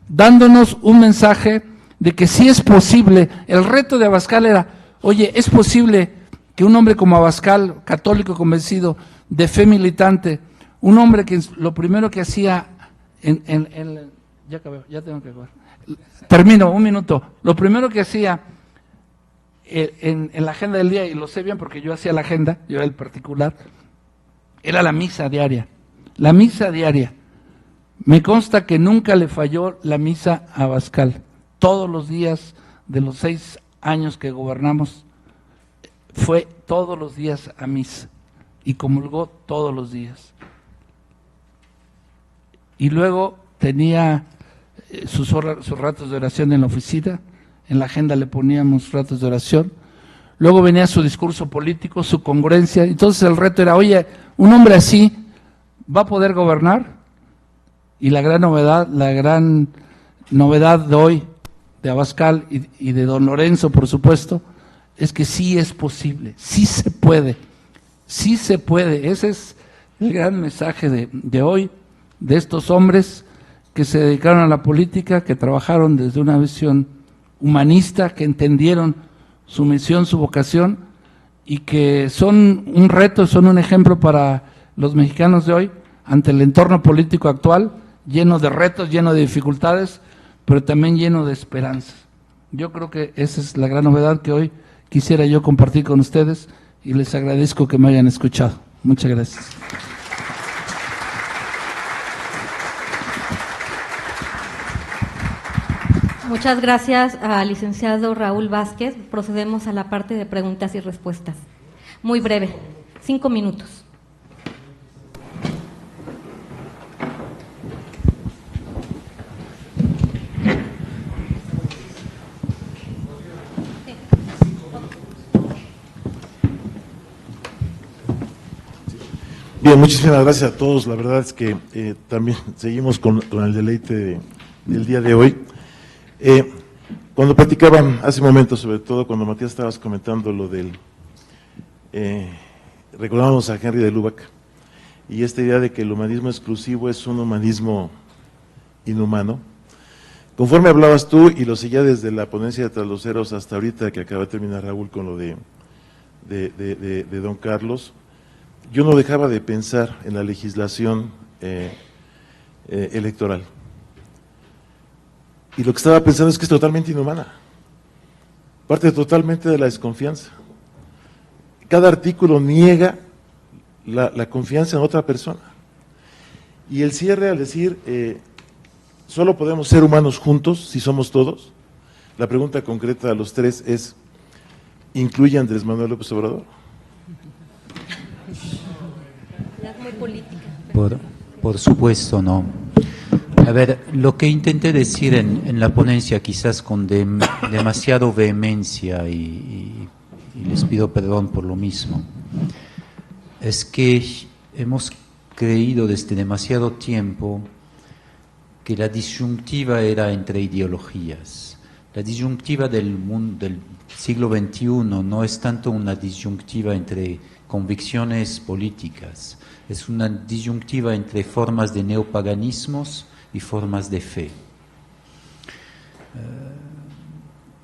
dándonos un mensaje de que sí es posible. El reto de Abascal era, oye, es posible que un hombre como Abascal, católico convencido, de fe militante, un hombre que lo primero que hacía ya acabé, ya tengo que acabar. Termino, un minuto. Lo primero que hacía en la agenda del día, y lo sé bien porque yo hacía la agenda, yo era el particular, era la misa diaria. La misa diaria. Me consta que nunca le falló la misa a Abascal. Todos los días de los 6 años que gobernamos, fue todos los días a misa y comulgó todos los días. Y luego tenía sus ratos de oración en la oficina, en la agenda le poníamos ratos de oración, luego venía su discurso político, su congruencia. Entonces el reto era, oye, un hombre así va a poder gobernar. Y la gran novedad de hoy, de Abascal y de don Lorenzo, por supuesto, es que sí es posible, sí se puede, sí se puede. Ese es el gran mensaje de hoy, de estos hombres que se dedicaron a la política, que trabajaron desde una visión humanista, que entendieron su misión, su vocación, y que son un reto, son un ejemplo para los mexicanos de hoy, ante el entorno político actual, lleno de retos, lleno de dificultades, pero también lleno de esperanza. Yo creo que esa es la gran novedad que hoy quisiera yo compartir con ustedes, y les agradezco que me hayan escuchado. Muchas gracias. Muchas gracias al licenciado Raúl Vázquez. Procedemos a la parte de preguntas y respuestas. Muy breve, 5 minutos. Bien, muchísimas gracias a todos. La verdad es que también seguimos con el deleite del día de hoy. Cuando platicaban hace un momento, sobre todo cuando Matías estabas comentando lo del, recordábamos a Henry de Lubac, y esta idea de que el humanismo exclusivo es un humanismo inhumano. Conforme hablabas tú, y lo seguía desde la ponencia de Trasluceros hasta ahorita que acaba de terminar Raúl con lo de don Carlos, yo no dejaba de pensar en la legislación electoral. Y lo que estaba pensando es que es totalmente inhumana. Parte totalmente de la desconfianza. Cada artículo niega la confianza en otra persona. Y el cierre al decir, solo podemos ser humanos juntos si somos todos. La pregunta concreta a los tres es, ¿incluye a Andrés Manuel López Obrador? Ya es muy política. Por supuesto, no. A ver, lo que intenté decir en la ponencia, quizás con demasiado vehemencia, y les pido perdón por lo mismo, es que hemos creído desde demasiado tiempo que la disyuntiva era entre ideologías. La disyuntiva del siglo XXI no es tanto una disyuntiva entre convicciones políticas, es una disyuntiva entre formas de neopaganismos y formas de fe.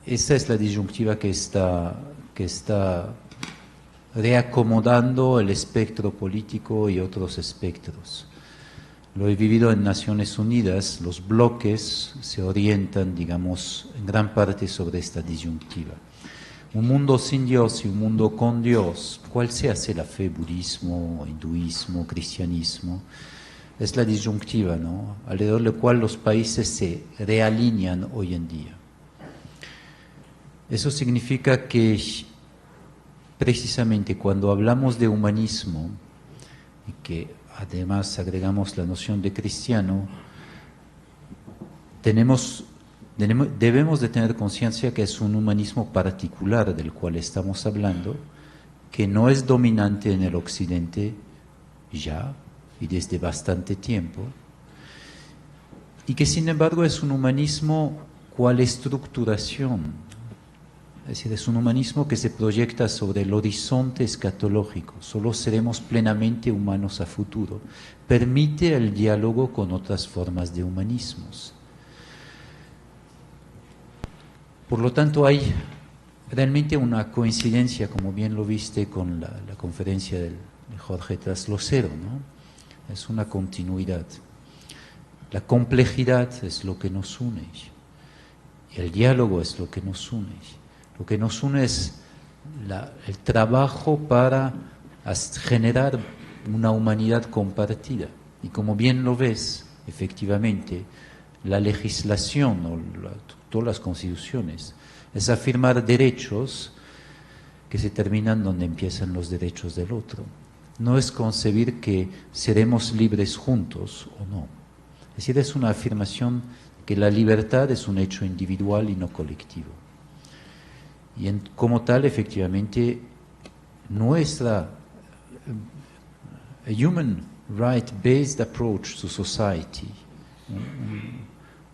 Esa es la disyuntiva que está reacomodando el espectro político y otros espectros. Lo he vivido en Naciones Unidas, los bloques se orientan, digamos, en gran parte sobre esta disyuntiva. Un mundo sin Dios y un mundo con Dios, cual sea la fe, budismo, hinduismo, cristianismo, es la disyuntiva, ¿no?, alrededor de la cual los países se realinean hoy en día. Eso significa que precisamente cuando hablamos de humanismo, y que además agregamos la noción de cristiano, debemos de tener conciencia que es un humanismo particular del cual estamos hablando, que no es dominante en el Occidente ya y desde bastante tiempo, y que sin embargo es un humanismo cual estructuración. Es decir, es un humanismo que se proyecta sobre el horizonte escatológico, solo seremos plenamente humanos a futuro. Permite el diálogo con otras formas de humanismos. Por lo tanto, hay realmente una coincidencia, como bien lo viste, con la conferencia de Jorge Traslocero, ¿no? Es una continuidad. La complejidad es lo que nos une, y el diálogo es lo que nos une. Lo que nos une es el trabajo para generar una humanidad compartida. Y como bien lo ves, efectivamente, la legislación o todas las constituciones es afirmar derechos que se terminan donde empiezan los derechos del otro. No es concebir que seremos libres juntos o no. Es decir, es una afirmación que la libertad es un hecho individual y no colectivo. Y como tal, efectivamente, nuestra human right-based approach to society,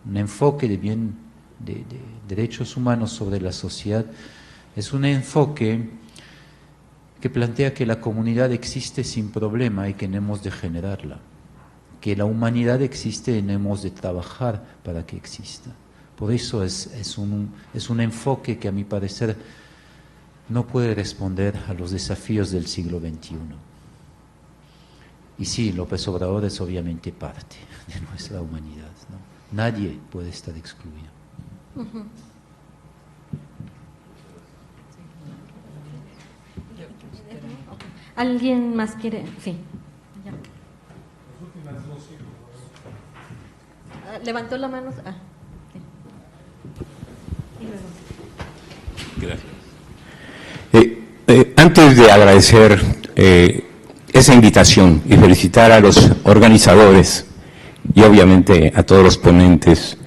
un enfoque de derechos humanos sobre la sociedad, es un enfoque que plantea que la comunidad existe sin problema y que no hemos de generarla, que la humanidad existe y no hemos de trabajar para que exista. Por eso es un enfoque que, a mi parecer, no puede responder a los desafíos del siglo XXI. Y sí, López Obrador es obviamente parte de nuestra humanidad, ¿no? Nadie puede estar excluido. Uh-huh. ¿Alguien más quiere? Sí. Ya. ¿Levantó la mano? Ah. Gracias. Antes de agradecer esa invitación y felicitar a los organizadores y obviamente a todos los ponentes,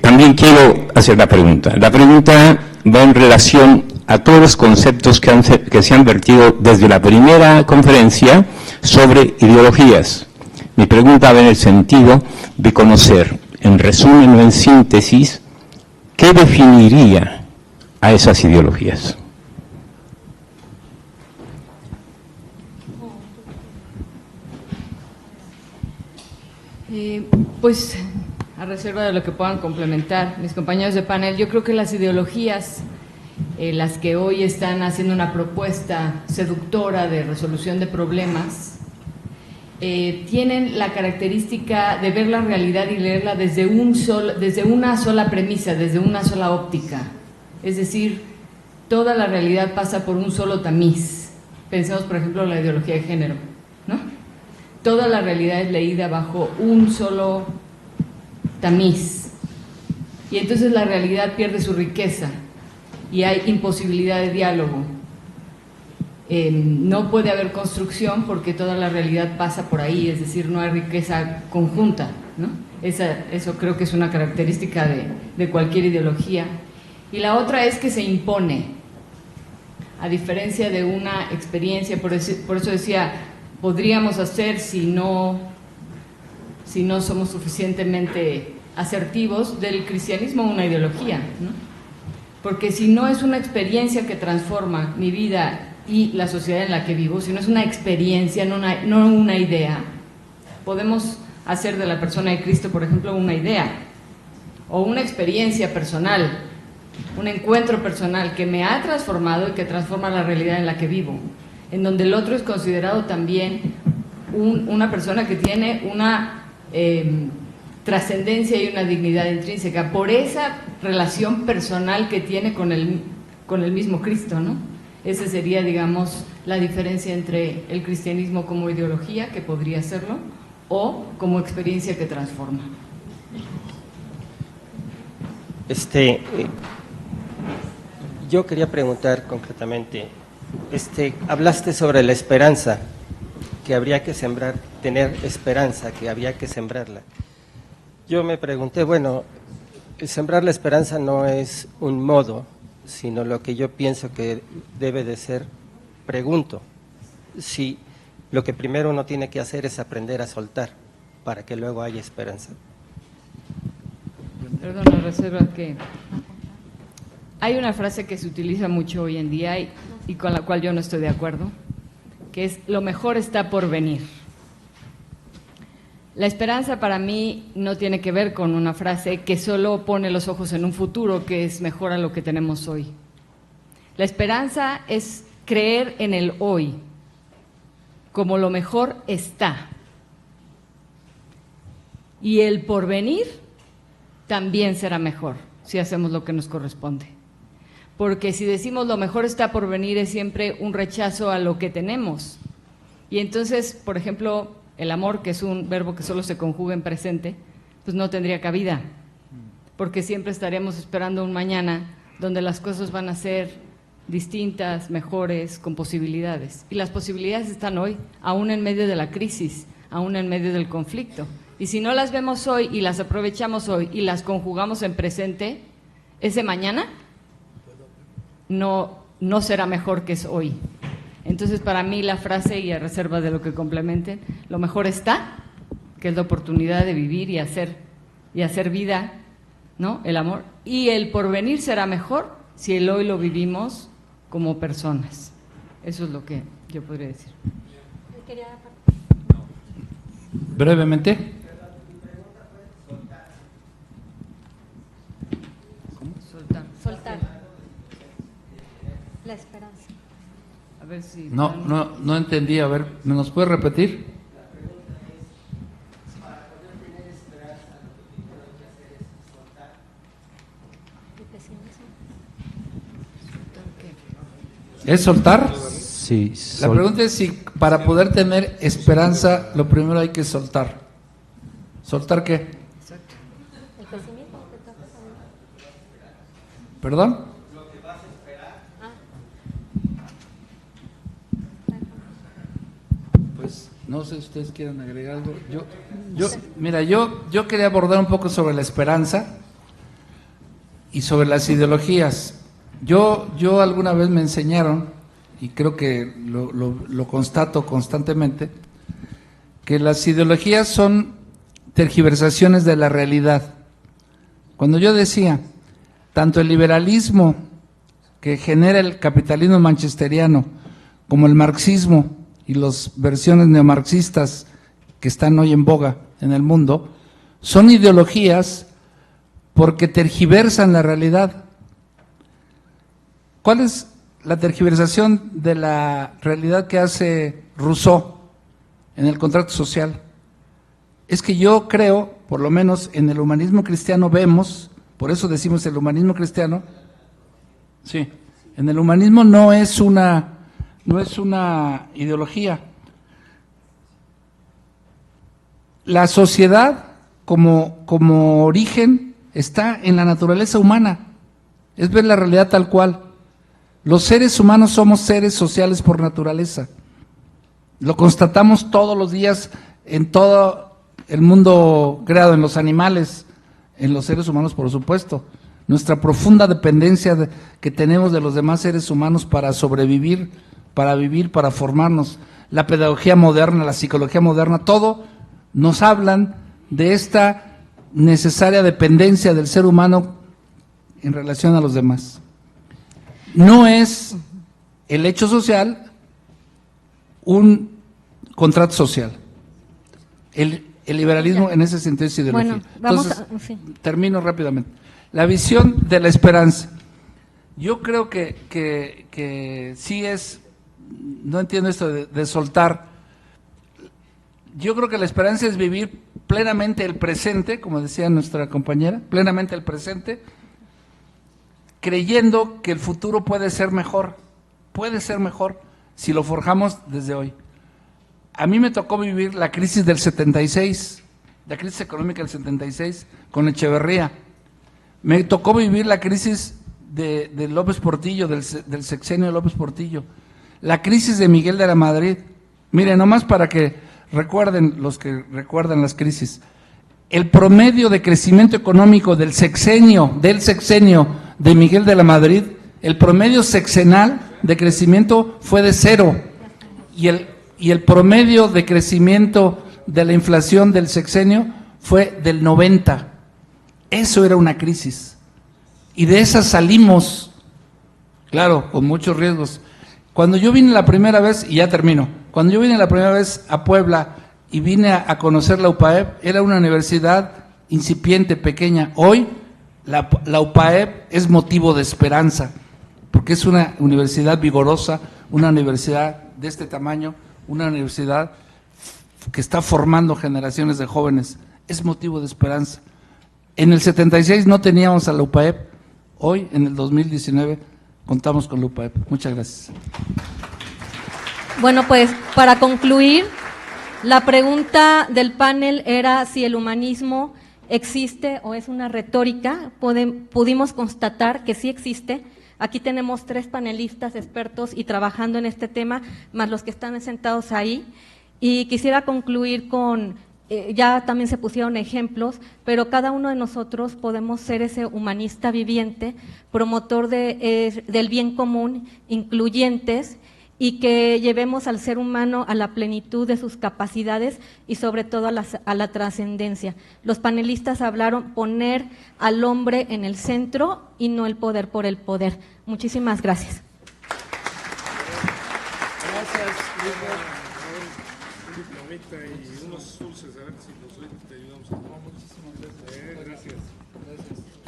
también quiero hacer la pregunta. La pregunta va en relación a todos los conceptos que se han vertido desde la primera conferencia sobre ideologías. Mi pregunta va en el sentido de conocer, en resumen o en síntesis, ¿qué definiría a esas ideologías? Pues, a reserva de lo que puedan complementar mis compañeros de panel, yo creo que las ideologías, las que hoy están haciendo una propuesta seductora de resolución de problemas, tienen la característica de ver la realidad y leerla desde una sola premisa, desde una sola óptica. Es decir, toda la realidad pasa por un solo tamiz. Pensemos, por ejemplo, en la ideología de género, ¿no? toda la realidad es leída bajo un solo tamiz. Y entonces la realidad pierde su riqueza y hay imposibilidad de diálogo. No puede haber construcción porque toda la realidad pasa por ahí, es decir, no hay riqueza conjunta, ¿no? Eso creo que es una característica de cualquier ideología. Y la otra es que se impone, a diferencia de una experiencia, por eso decía, podríamos hacer si no somos suficientemente asertivos del cristianismo una ideología, ¿no? Porque si no es una experiencia que transforma mi vida y la sociedad en la que vivo, si no es una experiencia, no una idea, podemos hacer de la persona de Cristo, por ejemplo, una idea o una experiencia personal, un encuentro personal que me ha transformado y que transforma la realidad en la que vivo, en donde el otro es considerado también una persona que tiene una trascendencia y una dignidad intrínseca por esa relación personal que tiene con el mismo Cristo, ¿no? Esa sería, digamos, la diferencia entre el cristianismo como ideología, que podría serlo, o como experiencia que transforma. Yo quería preguntar concretamente, hablaste sobre la esperanza, que habría que sembrar, tener esperanza, que había que sembrarla. Yo me pregunté, bueno, sembrar la esperanza no es un modo, sino lo que yo pienso que debe de ser, pregunto, si lo que primero uno tiene que hacer es aprender a soltar, para que luego haya esperanza. Perdón, la reserva que... Hay una frase que se utiliza mucho hoy en día y con la cual yo no estoy de acuerdo, que es lo mejor está por venir. La esperanza para mí no tiene que ver con una frase que solo pone los ojos en un futuro que es mejor a lo que tenemos hoy. La esperanza es creer en el hoy, como lo mejor está. Y el porvenir también será mejor si hacemos lo que nos corresponde. Porque si decimos lo mejor está por venir es siempre un rechazo a lo que tenemos. Y entonces, por ejemplo, el amor, que es un verbo que solo se conjuga en presente, pues no tendría cabida, porque siempre estaríamos esperando un mañana donde las cosas van a ser distintas, mejores, con posibilidades. Y las posibilidades están hoy, aún en medio de la crisis, aún en medio del conflicto. Y si no las vemos hoy y las aprovechamos hoy y las conjugamos en presente, ese mañana no será mejor que es hoy. Entonces, para mí la frase, y a reserva de lo que complementen, lo mejor está, que es la oportunidad de vivir y hacer vida, ¿no? El amor. Y el porvenir será mejor si el hoy lo vivimos como personas. Eso es lo que yo podría decir. Brevemente. Soltar. La esperanza. A ver si... No entendí, a ver, ¿me nos puede repetir? ¿Es soltar? Sí. La pregunta es si para poder tener esperanza, lo primero hay que soltar. ¿Soltar qué? El pesimismo. ¿Perdón? Pues no sé si ustedes quieren agregar algo. Yo quería abordar un poco sobre la esperanza y sobre las ideologías. Yo alguna vez me enseñaron, y creo que lo constato constantemente, que las ideologías son tergiversaciones de la realidad. Cuando yo decía, tanto el liberalismo que genera el capitalismo manchesteriano, como el marxismo y las versiones neomarxistas que están hoy en boga en el mundo, son ideologías porque tergiversan la realidad. ¿Cuál es la tergiversación de la realidad que hace Rousseau en el contrato social? Es que yo creo, por lo menos en el humanismo cristiano vemos, por eso decimos el humanismo cristiano, sí, en el humanismo no es una ideología. la sociedad como origen está en la naturaleza humana, es ver la realidad tal cual. Los seres humanos somos seres sociales por naturaleza. Lo constatamos todos los días en todo el mundo creado, en los animales, en los seres humanos, por supuesto. Nuestra profunda dependencia que tenemos de los demás seres humanos para sobrevivir, para vivir, para formarnos. La pedagogía moderna, la psicología moderna, todo nos hablan de esta necesaria dependencia del ser humano en relación a los demás. No es el hecho social un contrato social. El liberalismo en ese sentido es ideología. Bueno, vamos Entonces, sí. termino rápidamente. La visión de la esperanza. Yo creo que sí es, no entiendo esto de soltar. Yo creo que la esperanza es vivir plenamente el presente, como decía nuestra compañera, plenamente el presente, creyendo que el futuro puede ser mejor si lo forjamos desde hoy. A mí me tocó vivir la crisis del 76, la crisis económica del 76 con Echeverría. Me tocó vivir la crisis de López Portillo, del sexenio de López Portillo, la crisis de Miguel de la Madrid. Miren, nomás para que recuerden, los que recuerdan las crisis, el promedio de crecimiento económico del sexenio de Miguel de la Madrid, el promedio sexenal de crecimiento fue de 0, y el promedio de crecimiento de la inflación del sexenio fue del 90. Eso era una crisis. Y de esa salimos, claro, con muchos riesgos. Cuando yo vine la primera vez, y ya termino, cuando yo vine la primera vez a Puebla y vine a conocer la UPAEP, era una universidad incipiente, pequeña. Hoy la UPAEP es motivo de esperanza, porque es una universidad vigorosa, una universidad de este tamaño, una universidad que está formando generaciones de jóvenes. Es motivo de esperanza. En el 76 no teníamos a la UPAEP, hoy en el 2019 contamos con la UPAEP. Muchas gracias. Bueno, pues para concluir, la pregunta del panel era si el humanismo existe o es una retórica. Pudimos constatar que sí existe. Aquí tenemos 3 panelistas expertos y trabajando en este tema, más los que están sentados ahí. Y quisiera concluir con, ya también se pusieron ejemplos, pero cada uno de nosotros podemos ser ese humanista viviente, promotor del bien común, incluyentes, y que llevemos al ser humano a la plenitud de sus capacidades y sobre todo a la trascendencia. Los panelistas hablaron poner al hombre en el centro y no el poder por el poder. Muchísimas gracias. Y unos dulces, a ver si los te ayudamos. Muchísimas gracias. Gracias.